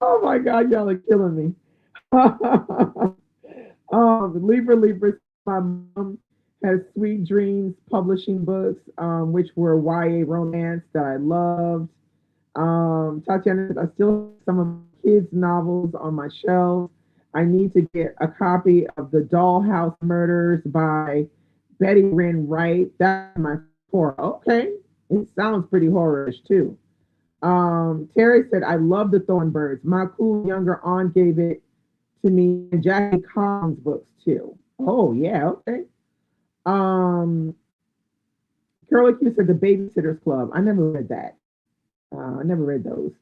Oh my God, y'all are killing me. Libra, my mom has Sweet Dreams publishing books, which were YA romance that I loved. Tatiana, I still have some of my kids' novels on my shelf. I need to get a copy of The Dollhouse Murders by Betty Wren Wright. That's my horror. Okay. It sounds pretty horrorish too. Terry said, I love the Thornbirds. My cool younger aunt gave it to me and Jackie Collins books too. Oh, yeah, okay. Um, Curly Q said, The Babysitter's Club. I never read that. I never read those.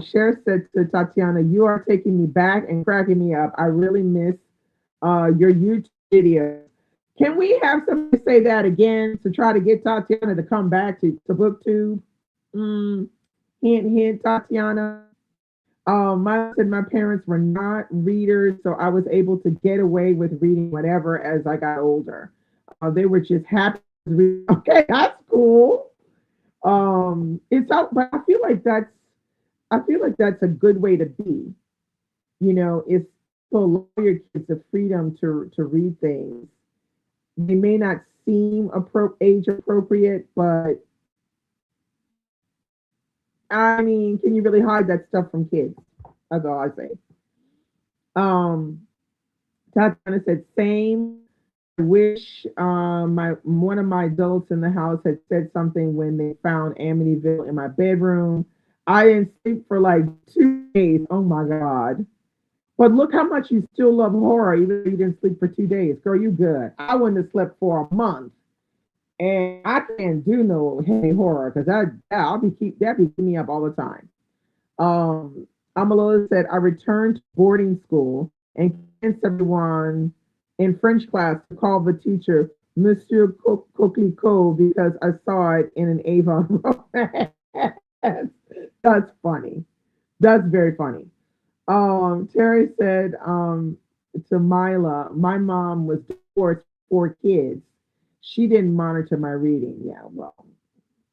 Cher said to Tatiana, You are taking me back and cracking me up. I really miss your YouTube videos. Can we have somebody say that again to try to get Tatiana to come back to BookTube? Mm, hint, hint, Tatiana. My said my parents were not readers, so I was able to get away with reading whatever as I got older. They were just happy to read. Okay, that's cool. It's out, but I feel like that's a good way to be. It's to allow your kids the freedom to read things. They may not seem age appropriate, but I mean, can you really hide that stuff from kids? That's all I say. Um, Tatiana said, same. I wish my one of my adults in the house had said something when they found Amityville in my bedroom. I didn't sleep for like 2 days. Oh my God. But look how much you still love horror, even though you didn't sleep for 2 days. Girl, you good. I wouldn't have slept for a month. And I can't do no heavy horror because that be keeping me up all the time. Um, Amalola said, I returned to boarding school and convinced everyone in French class to call the teacher Monsieur Coquelicot because I saw it in an Avon romance. That's funny. That's very funny. Terry said to Mila, my mom was divorced, 4 kids. She didn't monitor my reading. Yeah, well,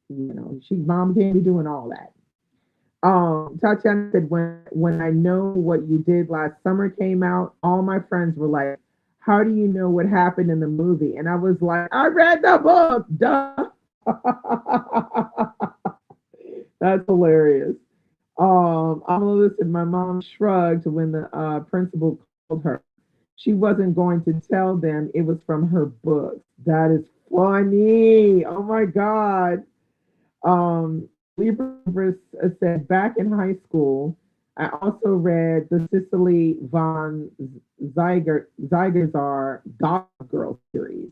mom can't be doing all that. Tatiana said, when I know what you did last summer came out, all my friends were like, how do you know what happened in the movie? And I was like, I read the book, duh. That's hilarious. I'm gonna listen. My mom shrugged when the principal called her. She wasn't going to tell them it was from her book. That is funny. Oh my God. Libra said, back in high school, I also read the Cicely von Zygazar God Girl series.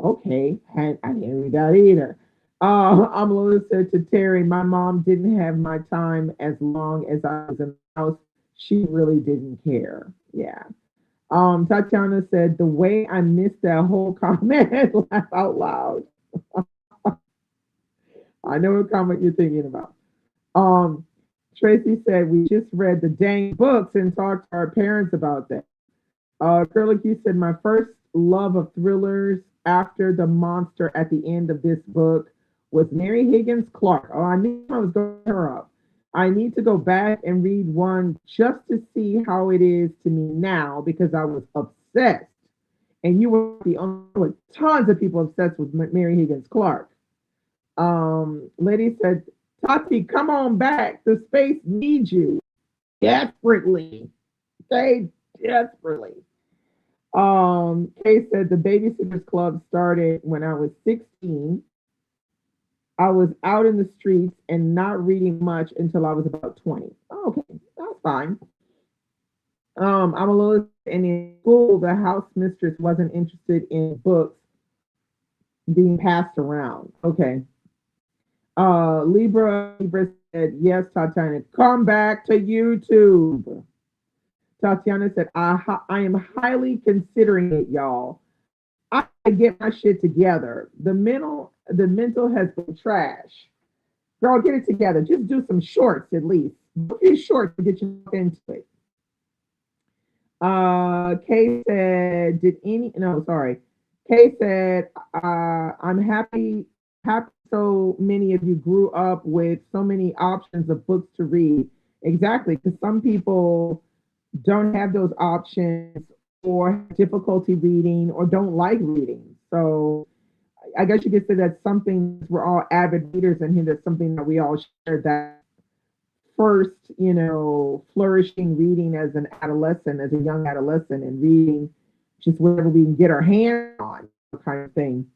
Okay, I didn't read that either. Amalola said to Terry, my mom didn't have my time as long as I was in the house. She really didn't care. Yeah. Tatiana said, the way I missed that whole comment, laugh out loud. I know what comment you're thinking about. Um, Tracy said, we just read the dang books and talked to our parents about that. Curly Q said, my first love of thrillers after the monster at the end of this book was Mary Higgins Clark. Oh, I knew I was going to her up. I need to go back and read one just to see how it is to me now because I was obsessed. And you were the only one, tons of people obsessed with Mary Higgins Clark. Lady said, Tati, come on back. The space needs you desperately. They desperately. Kay said the Babysitters Club started when I was 16. I was out in the streets and not reading much until I was about 20. Oh, okay, that's fine. I'm a little, and in school, the house mistress wasn't interested in books being passed around. Okay. Libra said, yes, Tatiana, come back to YouTube. Tatiana said, I am highly considering it, y'all. I get my shit together. The mental has been trash. Girl, get it together. Just do some shorts at least. Do a few shorts to get you into it. Kay said, did any no, sorry. Kay said, I'm happy so many of you grew up with so many options of books to read. Exactly, because some people don't have those options or have difficulty reading or don't like reading. So I guess you could say that's something we're all avid readers in here. That's something that we all share that first, flourishing reading as an adolescent, as a young adolescent, and reading just whatever we can get our hands on, kind of thing.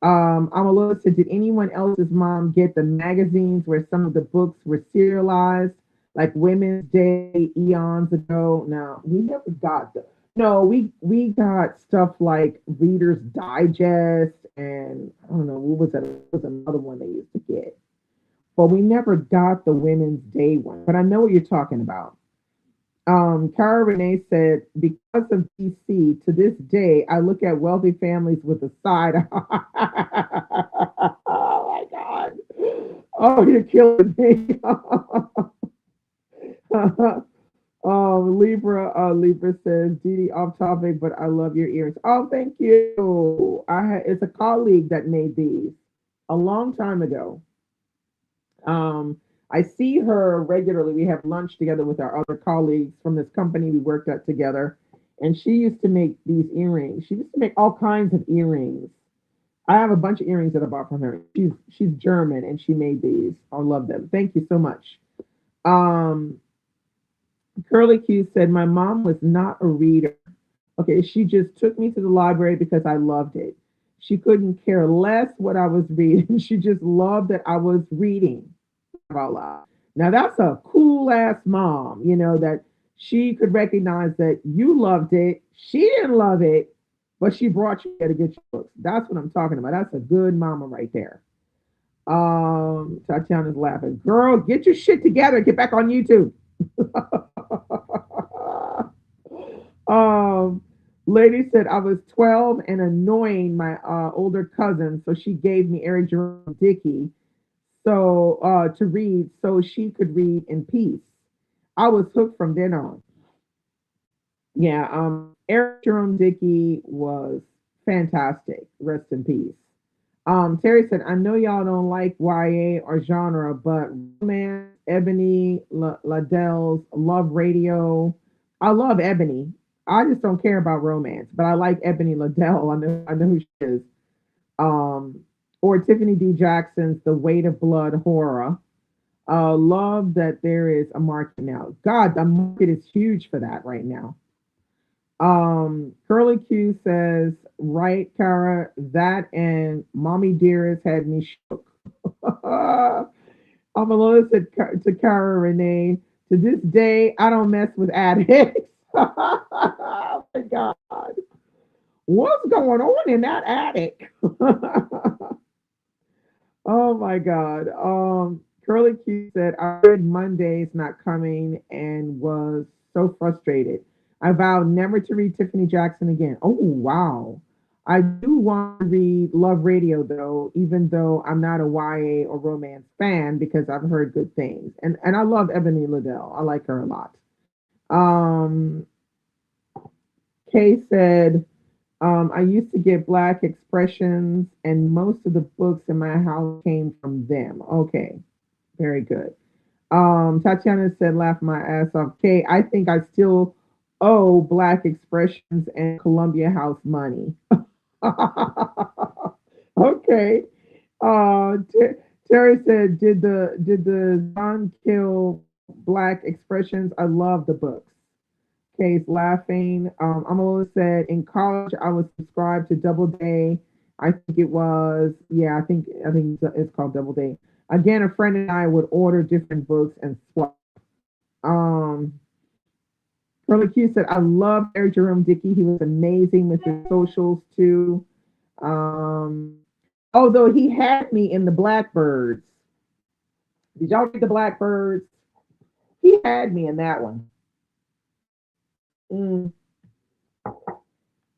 Amalua said, did anyone else's mom get the magazines where some of the books were serialized, like Women's Day eons ago? No, we never got the. No, we got stuff like Reader's Digest, and I don't know what was that. It was another one they used to get, but we never got the Women's Day one. But I know what you're talking about. Cara Renee said, because of DC, to this day, I look at wealthy families with a side eye. Oh my God. Oh, you're killing me. Libra says, Didi, off topic, but I love your ears. Oh, thank you. It's a colleague that made these a long time ago. I see her regularly. We have lunch together with our other colleagues from this company we worked at together. And she used to make these earrings. She used to make all kinds of earrings. I have a bunch of earrings that I bought from her. She's German and she made these. I love them. Thank you so much. Um, Curly Q said my mom was not a reader. Okay, she just took me to the library because I loved it. She couldn't care less what I was reading. She just loved that I was reading out loud. Now that's a cool ass mom, that she could recognize that you loved it. She didn't love it, but she brought you there to get your books. That's what I'm talking about. That's a good mama right there. Tatiana's laughing. Girl, get your shit together. Get back on YouTube. um, Lady said I was 12 and annoying my older cousin, so she gave me Eric Jerome Dickey to read so she could read in peace. I was hooked from then on. Yeah, Eric Jerome Dickey was fantastic. Rest in peace. Terry said, I know y'all don't like YA or genre, but romance, Ebony Liddell's Love Radio. I love Ebony. I just don't care about romance, but I like Ebony Liddell. I know who she is. Um, or Tiffany D. Jackson's The Weight of Blood horror. Love that there is a market now. God, the market is huge for that right now. Curly Q says, right, Kara, that and Mommy Dearest had me shook. Amalona said to Kara Renee, to this day, I don't mess with addicts. Oh my God. What's going on in that attic? Oh my God. Curly Q said, I read Monday's Not Coming and was so frustrated. I vowed never to read Tiffany Jackson again. Oh, wow. I do want to read Love Radio, though, even though I'm not a YA or romance fan because I've heard good things. And I love Ebony Liddell. I like her a lot. Um, Kay said, I used to get Black expressions, and most of the books in my house came from them. Okay, very good. Tatiana said, laugh my ass off. Kay, I think I still owe Black expressions and Columbia House money. Okay. Terry said, did the John kill Black expressions? I love the books. Case laughing. Amala said, in college I was subscribed to Doubleday. I think it was, yeah, I think it's called Doubleday. Again, a friend and I would order different books and swap. Um, Curly Q said, I love Eric Jerome Dickey. He was amazing with his socials too. Um, Although he had me in the Blackbirds. Did y'all read the Blackbirds? He had me in that one. Mm.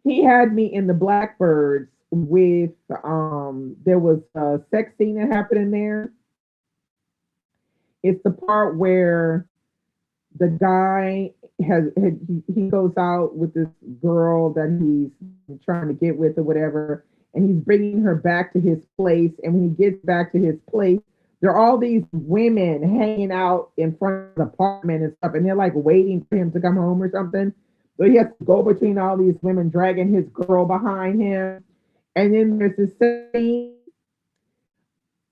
He had me in the Blackbirds with there was a sex scene that happened in there. It's the part where the guy he goes out with this girl that he's trying to get with or whatever, and he's bringing her back to his place. And when he gets back to his place, there are all these women hanging out in front of the apartment and stuff, and they're like waiting for him to come home or something. So he has to go between all these women, dragging his girl behind him. And then there's this scene.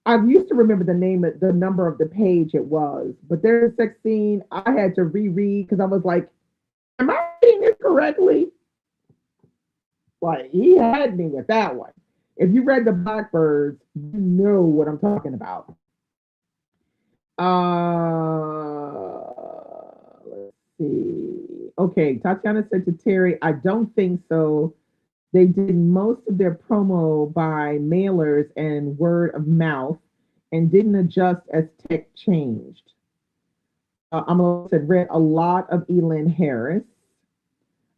I used to remember the number of the page it was, but there's a sex scene I had to reread because I was like, "Am I reading this correctly?" Like he had me with that one. If you read the Blackbirds, you know what I'm talking about. Let's see. Okay, Tatiana said to Terry, I don't think so. They did most of their promo by mailers and word of mouth and didn't adjust as tech changed. Amala said, read a lot of Elin Harris.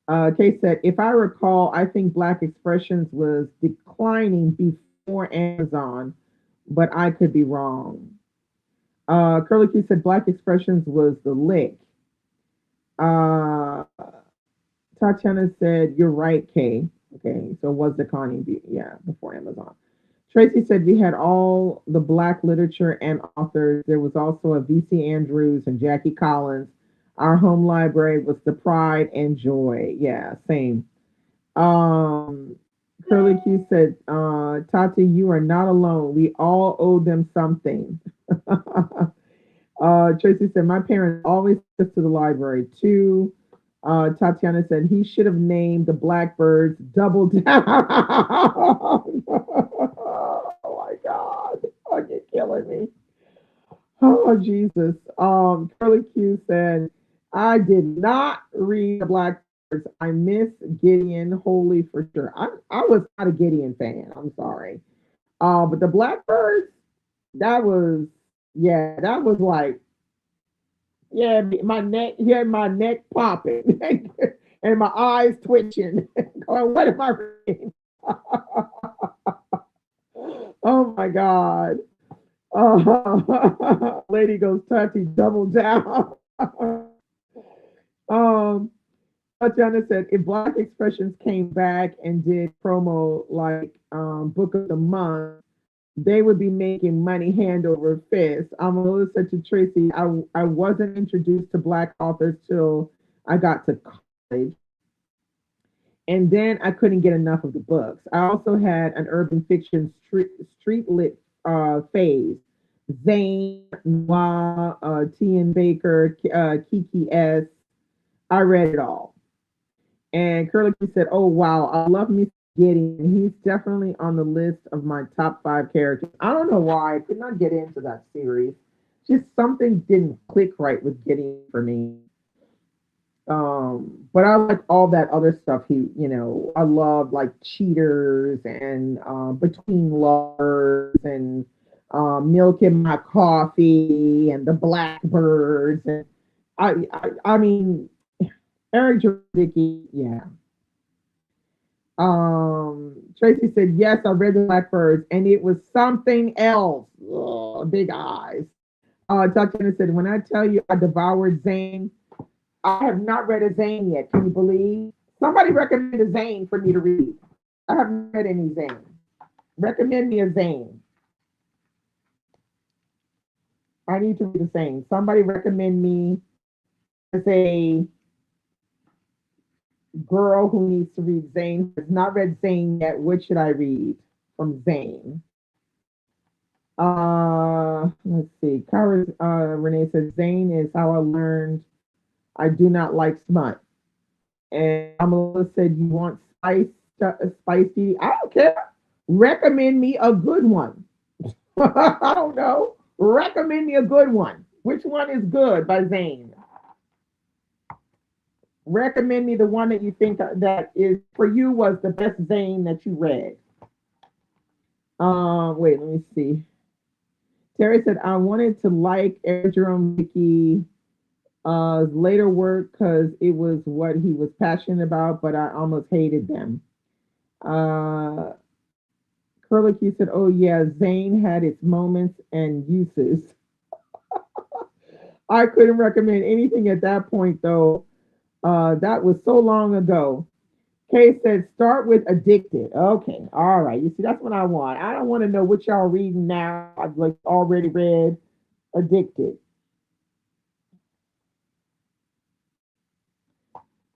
Kay said, if I recall, I think Black Expressions was declining before Amazon, but I could be wrong. Curly Q said Black Expressions was the lick. Uh, Tatiana said, you're right, Kay. Okay, so it was declining, yeah, before Amazon. Tracy said we had all the Black literature and authors. There was also a V.C. Andrews and Jackie Collins. Our home library was the pride and joy. Yeah, same. Um, Curly Q said, Tati, you are not alone. We all owe them something. Tracy said, my parents always took us to the library too. Tatiana said, he should have named the Blackbirds Double Down. Oh my God. Oh, you're killing me. Oh, Jesus. Curly Q said, I did not read the Blackbirds. I miss Gideon wholly for sure. I was not a Gideon fan. I'm sorry. But the Blackbirds, that was, yeah, that was like, yeah, my neck, yeah, my neck popping and my eyes twitching. Going, what am I reading? Oh my God. Lady goes, Tati, double down. um, Tatiana said, if Black Expressions came back and did promo like Book of the Month, they would be making money hand over fist. I'm Melissa to Tracy. I wasn't introduced to Black authors till I got to college. And then I couldn't get enough of the books. I also had an urban fiction street lit phase. Zane, Noir, T.N. Baker, Kiki S. I read it all. And Curly said, oh, wow, I love me Gideon. He's definitely on the list of my top five characters. I don't know why. I could not get into that series. Just something didn't click right with Gideon for me. But I like all that other stuff. I love like Cheaters and Between Lovers and Milk in My Coffee and the Blackbirds. And I mean, Eric Jardicki, yeah. Tracy said, yes, I read the Blackbirds and it was something else. Ugh, big eyes. Tatiana said, when I tell you I devoured Zane, I have not read a Zane yet. Can you believe? Somebody recommend a Zane for me to read. I haven't read any Zane. Recommend me a Zane. I need to read a Zane. Somebody recommend me as a girl who needs to read Zane, has not read Zane yet. What should I read from Zane? Let's see. Cara Renee says Zane is how I learned I do not like smut. And Amala said you want spicy. I don't care. Recommend me a good one. I don't know. Recommend me a good one. Which one is good by Zane? Recommend me the one that you think that is for you was the best Zane that you read. Wait, let me see. Terry said I wanted to like Eric Jerome Dickey later work because it was what he was passionate about, but I almost hated them. Curly Q said, oh yeah, Zane had its moments and uses. I couldn't recommend anything at that point though. That was so long ago. Kay said, start with Addicted. Okay, all right. You see, that's what I want. I don't want to know what y'all reading now. I've like already read Addicted.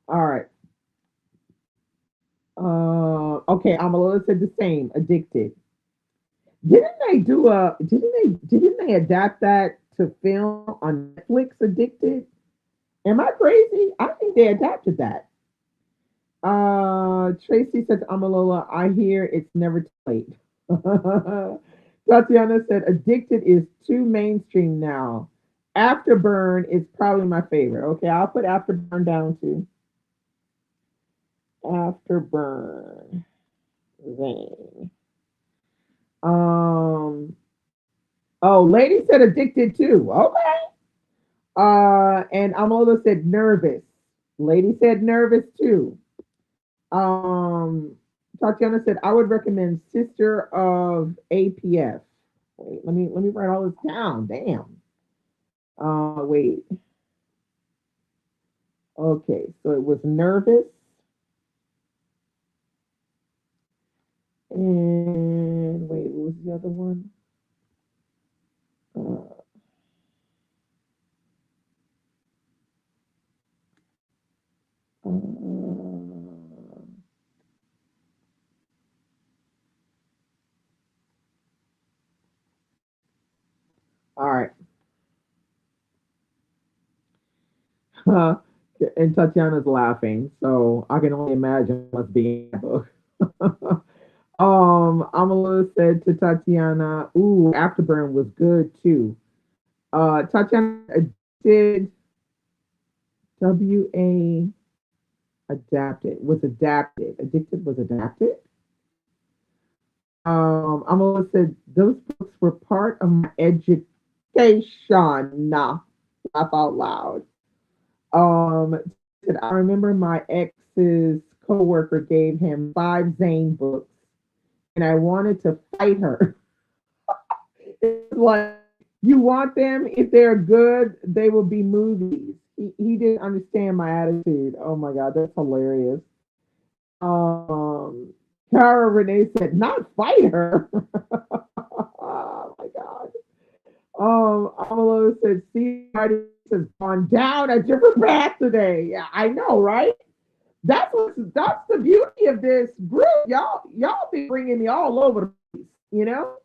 All right. Okay, Amala said the same. Addicted. Didn't they adapt that to film on Netflix? Addicted. Am I crazy? I think they adapted that. Tracy said to Amalola, I hear it's never too late. Tatiana said, Addicted is too mainstream now. Afterburn is probably my favorite. Okay, I'll put Afterburn down to Afterburn. Zane. Um, oh, Lady said Addicted too. Okay. And Amola said Nervous. Lady said Nervous too. Um, Tatiana said, I would recommend Sister of APF. Wait, let me write all this down. Damn. Wait. Okay, so it was Nervous, and wait, what was the other one? Uh, all right. And Tatiana's laughing, so I can only imagine what's being in that book. Amala said to Tatiana, "Ooh, Afterburn was good too." Tatiana did WA Addicted was adapted. Amala said those books were part of my education. Nah, laugh out loud. Said I remember my ex's coworker gave him 5 Zane books, and I wanted to fight her. It's like you want them if they're good, they will be movies. He didn't understand my attitude. Oh my god, that's hilarious. Um, Cara Renee said, "Not fight her." Oh my god. Amalo said, "See, Marty has gone down a different path today." Yeah, I know, right? That's the beauty of this group. Y'all be bringing me all over the place. You know,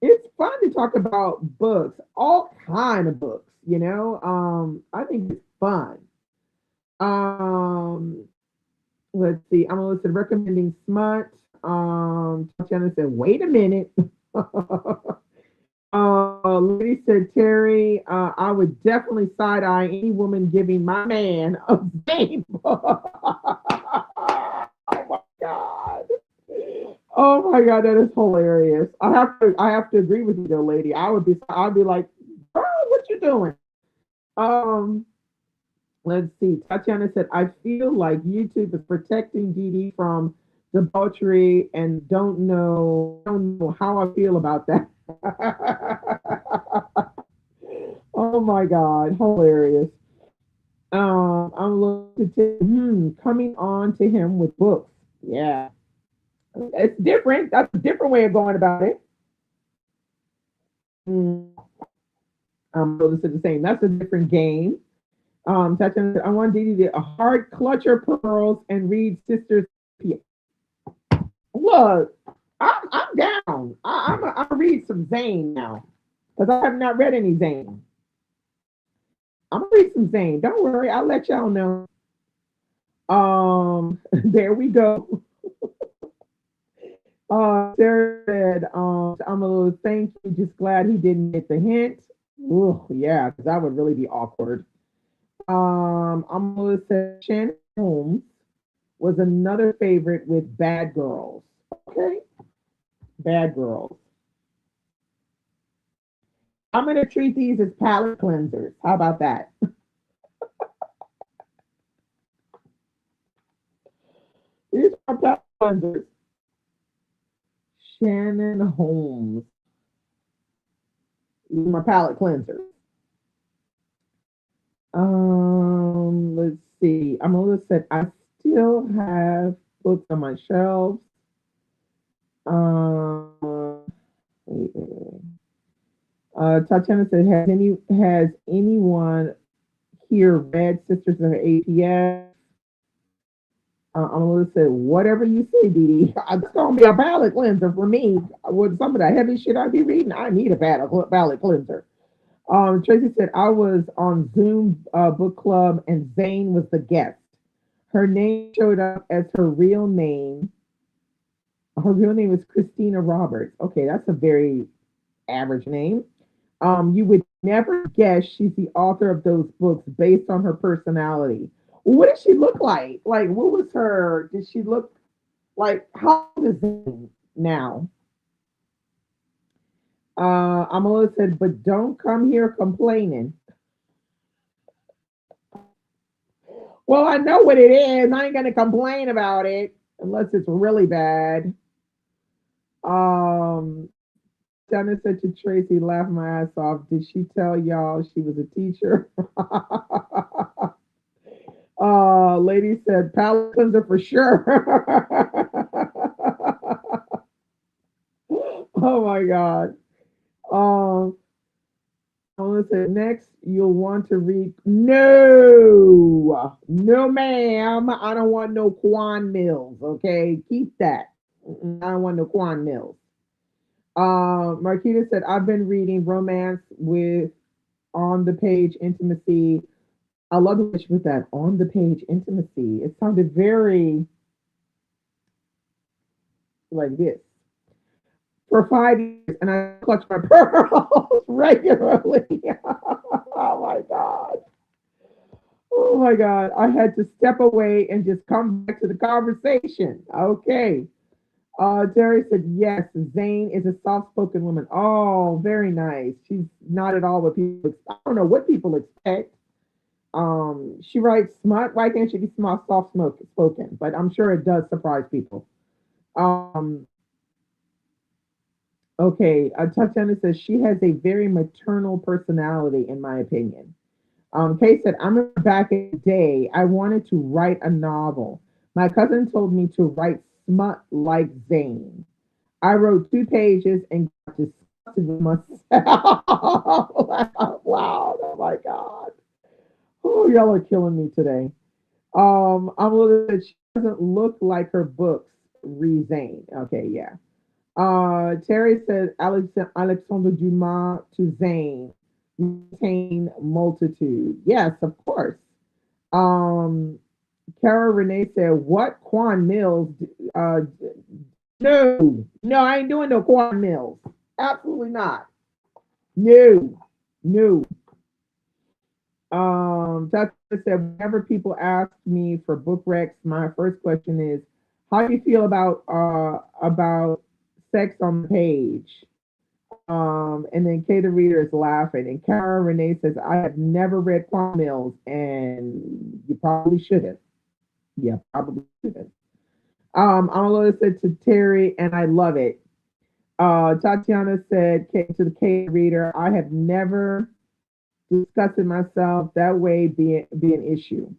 it's fun to talk about books, all kind of books. I think it's fun. Um, let's see. I'm gonna listen recommending smut. Tatiana said, "Wait a minute." Lady said, Terry, I would definitely side eye any woman giving my man a vape. Oh my god. Oh my god, that is hilarious. I have to agree with you though, lady. I'd be like, girl, what you doing? Um, let's see. Tatiana said, I feel like YouTube is protecting Dee Dee from debauchery and don't know how I feel about that. Oh my god, hilarious. I'm looking to coming on to him with books. Yeah, it's different. That's a different way of going about it. Mm, going to say the same. That's a different game. I want Dee Dee to a hard clutch her pearls and read Sisters. Look, I'm down. I'm gonna read some Zane now because I have not read any Zane. I'm gonna read some Zane. Don't worry, I'll let y'all know. There we go. Sarah said, I'm a little thank you, just glad he didn't get the hint. Ooh, yeah, because that would really be awkward. I'm gonna say Shannon Holmes was another favorite with Bad Girls. Okay, Bad Girls. I'm gonna treat these as palate cleansers. How about that? These are palate cleansers. Shannon Holmes. These are my palate cleansers. Let's see. I'm gonna say I still have books on my shelves. Wait, wait, wait. Tatiana said, has anyone here read Sisters of APS? I'm gonna say whatever you say, Dee Dee. It's gonna be a palate cleanser for me. With some of the heavy shit I be reading, I need a palate cleanser. Tracy said I was on Zoom book club and Zane was the guest. Her name showed up as her real name. Her real name is Christina Roberts. Okay, that's a very average name. You would never guess she's the author of those books based on her personality. What did she look like? Like, what was her? Did she look like? How old is it now? Amala said, but don't come here complaining. Well, I know what it is. I ain't gonna complain about it unless it's really bad. Um, Jenna said to Tracy, laughing my ass off. Did she tell y'all she was a teacher? Lady said Paladins are for sure. Oh my God. Um, I want to say next, you'll want to read. No, no, ma'am. I don't want no Quan Mills. Okay, keep that. I don't want no Quan Mills. Marquita said, I've been reading romance with on the page intimacy. I love the way with that on the page intimacy. It sounded very like this. For 5 years, and I clutch my pearls regularly. Oh my God. Oh my God. I had to step away and just come back to the conversation. Okay. Terry said, yes, Zane is a soft spoken woman. Oh, very nice. She's not at all what people, I don't know what people expect. She writes smut. Why can't she be smart, soft spoken? But I'm sure it does surprise people. Um, okay, Tatiana says she has a very maternal personality, in my opinion. Kay said, I remember back in the day, I wanted to write a novel. My cousin told me to write smut like Zane. I wrote 2 pages and got disgusted with myself. Wow, oh my God. Oh, y'all are killing me today. I'm a little bit, she doesn't look like her books, re Zane. Okay, yeah. Terry says Alexander Dumas to Zane, maintain multitude. Yes, of course. Um, Cara Renee said, "What Quan Mills? Uh, no, no, I ain't doing no Quan Mills. Absolutely not. No, no." Tatiana said, "Whenever people ask me for book recs, my first question is, how do you feel about sex on the page?" And then Kay the reader is laughing, and Cara Renee says, "I have never read Quan Mills, and you probably should have. Yeah, probably should have." Amalola said to Terry, and I love it. Tatiana said to the K reader, I have never discussing myself that way be an issue.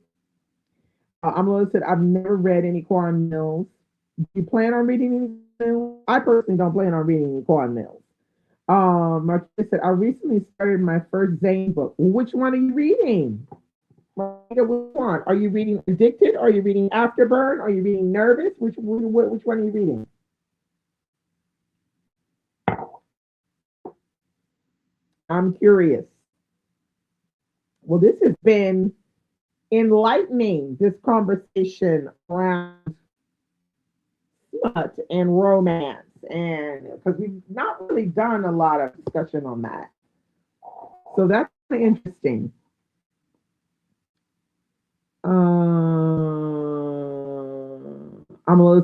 Amalola said, I've never read any Quan Mills. Do you plan on reading any Mills? I personally don't plan on reading any Quan Mills. Marquita said, I recently started my first Zane book. Which one are you reading? Marquita, which one? Are you reading Addicted? Are you reading Afterburn? Are you reading Nervous? Which one are you reading? I'm curious. Well, this has been enlightening, this conversation around smut and romance. And because we've not really done a lot of discussion on that. So that's interesting. Amala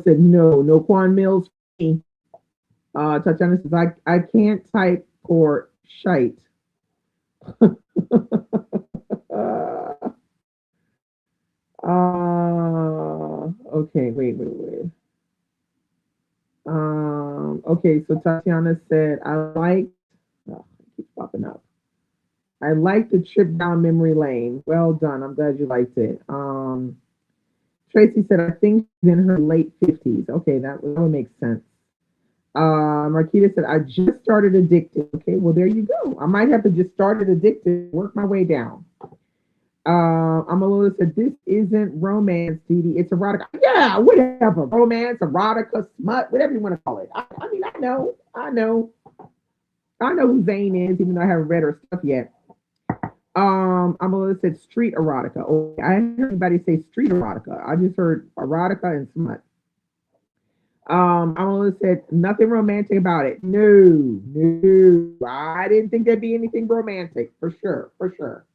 said, no, no Quan Mills. Tatiana says, I can't type for shite. Okay, wait. Okay, so Tatiana said, it keeps popping up. I like the trip down memory lane. Well done. I'm glad you liked it. Tracy said, I think she's in her late 50s. Okay, that would make sense. Marquita said, I just started Addicted. Okay, well, there you go. I might have to just started Addicted, work my way down. Amalula said, this isn't romance, Dee Dee. It's erotica. Yeah, whatever. Romance, erotica, smut, whatever you want to call it. I mean, I know who Zane is, even though I haven't read her stuff yet. I'm gonna said street erotica. Okay, I didn't hear anybody say street erotica. I just heard erotica and smut. I'm gonna said nothing romantic about it. No, no. I didn't think there'd be anything romantic for sure, for sure.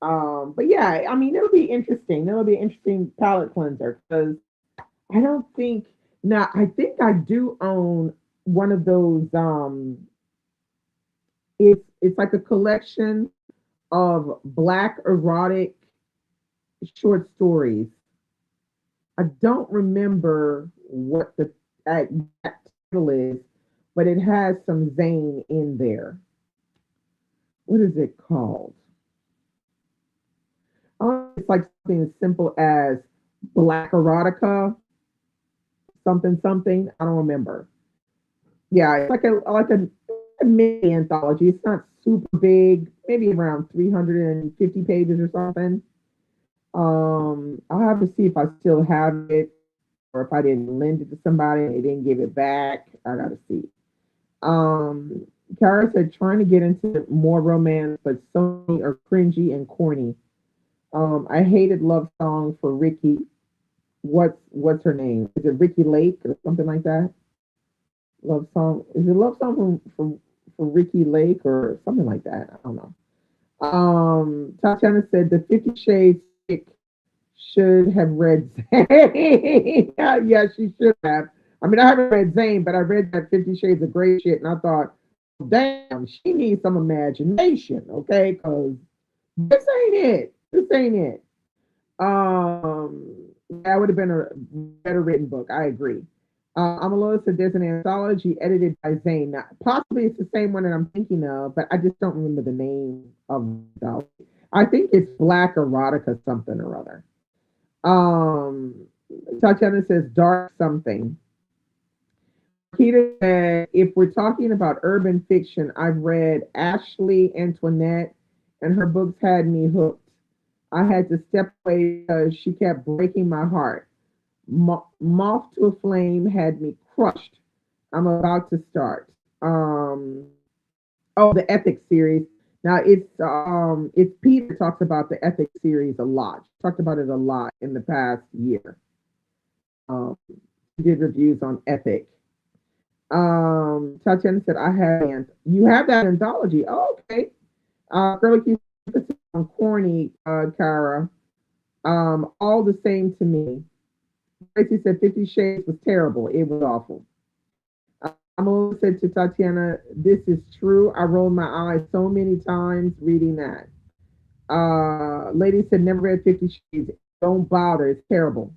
But yeah, I mean, it'll be interesting. It'll be an interesting palate cleanser because I don't think now. I think I do own one of those. It's like a collection of black erotic short stories. I don't remember what the exact title is, but it has some Zane in there. What is it called? Oh, it's like something as simple as Black Erotica, something something. I don't remember. Yeah, it's like a mini anthology. It's not super big, maybe around 350 pages or something. I'll have to see if I still have it or if I didn't lend it to somebody and they didn't give it back. I gotta see. Um, Kara said trying to get into more romance, but so many are cringy and corny. I hated Love Song for Ricky. What's her name? Is it Ricky Lake or something like that? Love Song. Is it Love Song from Ricky Lake or something like that? I don't know. Tatiana said the 50 Shades chick should have read Zane. Yeah, she should have. I mean, I haven't read Zane, but I read that 50 Shades of Grey shit, and I thought, damn, she needs some imagination, okay? Because this ain't it. This ain't it. That would have been a better written book. I agree. Amalua said there's an anthology edited by Zane. Now, possibly it's the same one that I'm thinking of, but I just don't remember the name of the anthology. I think it's Black Erotica something or other. Um, Tatiana says dark something. Kita said if we're talking about urban fiction, I've read Ashley Antoinette, and her books had me hooked. I had to step away because she kept breaking my heart. Moth to a Flame had me crushed. I'm about to start. Oh, the Ethics series. Now it's Peter talks about the Ethics series a lot. Talked about it a lot in the past year. Um, he did reviews on Ethic. Tatiana said I have you have that anthology. Oh, okay. Girl, you on corny, Kara. All the same to me. Tracy said 50 Shades was terrible. It was awful. Amala said to Tatiana, this is true. I rolled my eyes so many times reading that. Lady said, never read 50 Shades. Don't bother. It's terrible.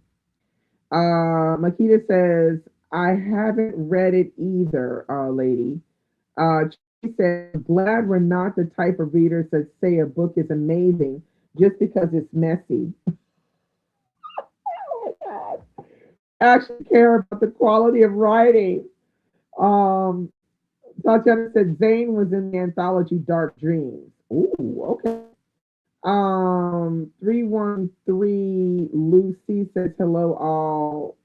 Makita says, I haven't read it either, lady. She said, glad we're not the type of readers that say a book is amazing just because it's messy. Oh my God. Actually care about the quality of writing. Um, Tatiana said Zane was in the anthology Dark Dreams. Ooh, okay. 313 Lucy says hello all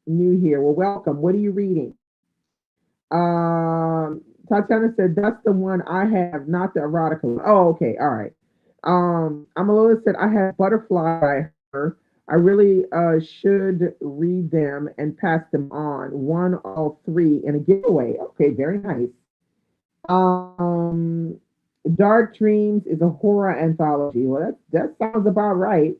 new here. Well, welcome. What are you reading? Tatiana said that's the one I have, not the erotica one. Oh, okay, all right. Amalila said I have Butterfly by her. I really should read them and pass them on. One, all three in a giveaway. Okay, very nice. Um, Dark Dreams is a horror anthology. Well, that sounds about right.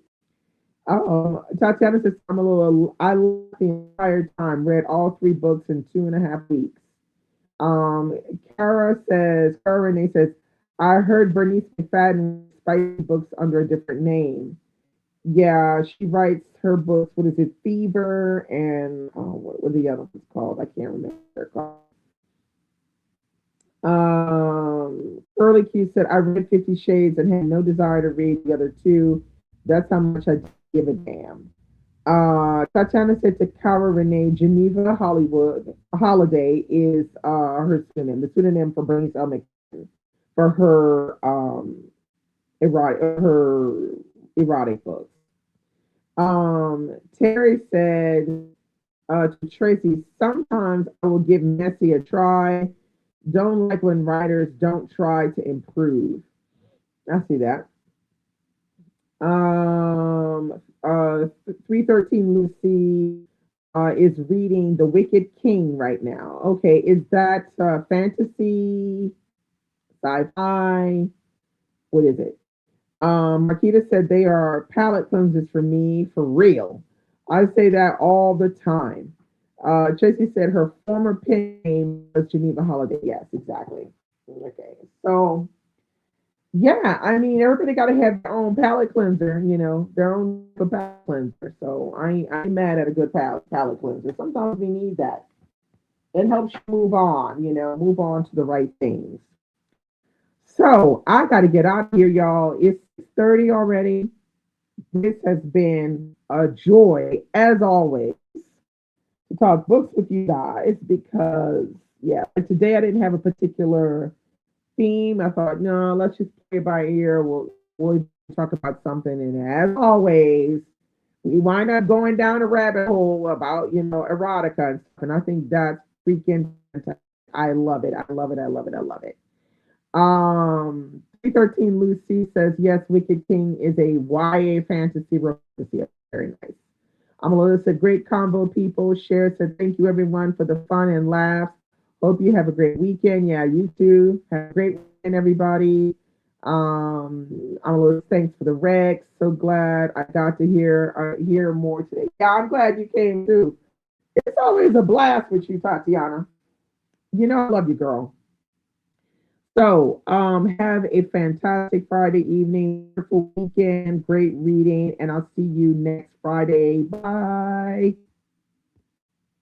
Tatiana says I'm a little. I laughed the entire time. Read all three books in 2.5 weeks. Kara Renee says, I heard Bernice McFadden spicy books under a different name. Yeah, she writes her books. What is it? Fever and what are the other ones called? I can't remember what they're called. Early Q said, I read 50 Shades and had no desire to read the other two. That's how much I give a damn. Tatiana said to Cara Renee, Geneva Hollywood Holiday is her pseudonym, the pseudonym for Bernice L. McFadden for her erotic books. Terry said to Tracy, sometimes I will give messy a try. Don't like when writers don't try to improve. I see that. 313 Lucy is reading The Wicked King right now. Okay, is that fantasy, sci-fi? What is it? Marquita said they are palate cleansers for me, for real. I say that all the time. Tracy said her former pen name was Geneva Holiday. Yes, exactly. Okay, so yeah, I mean, everybody got to have their own palate cleanser, their own type of palate cleanser. So I ain't mad at a good palate cleanser. Sometimes we need that. It helps you move on, move on to the right things. So I got to get out of here, y'all. It's 6:30 already. This has been a joy, as always, to talk books with you guys because, yeah, today I didn't have a particular theme. I thought, no, let's just play it by ear. We'll talk about something. And as always, we wind up going down a rabbit hole about, erotica and stuff. And I think that's freaking fantastic. I love it. I love it. I love it. I love it. 313 Lucy says, yes, Wicked King is a YA fantasy romantic. Very nice. Melissa, great combo, people. Share said, thank you, everyone, for the fun and laughs. Hope you have a great weekend. Yeah, you too. Have a great weekend, everybody. Melissa, thanks for the Rex. So glad I got to hear more today. Yeah, I'm glad you came too. It's always a blast with you, Tatiana. You know I love you, girl. So, have a fantastic Friday evening, wonderful weekend, great reading, and I'll see you next Friday. Bye.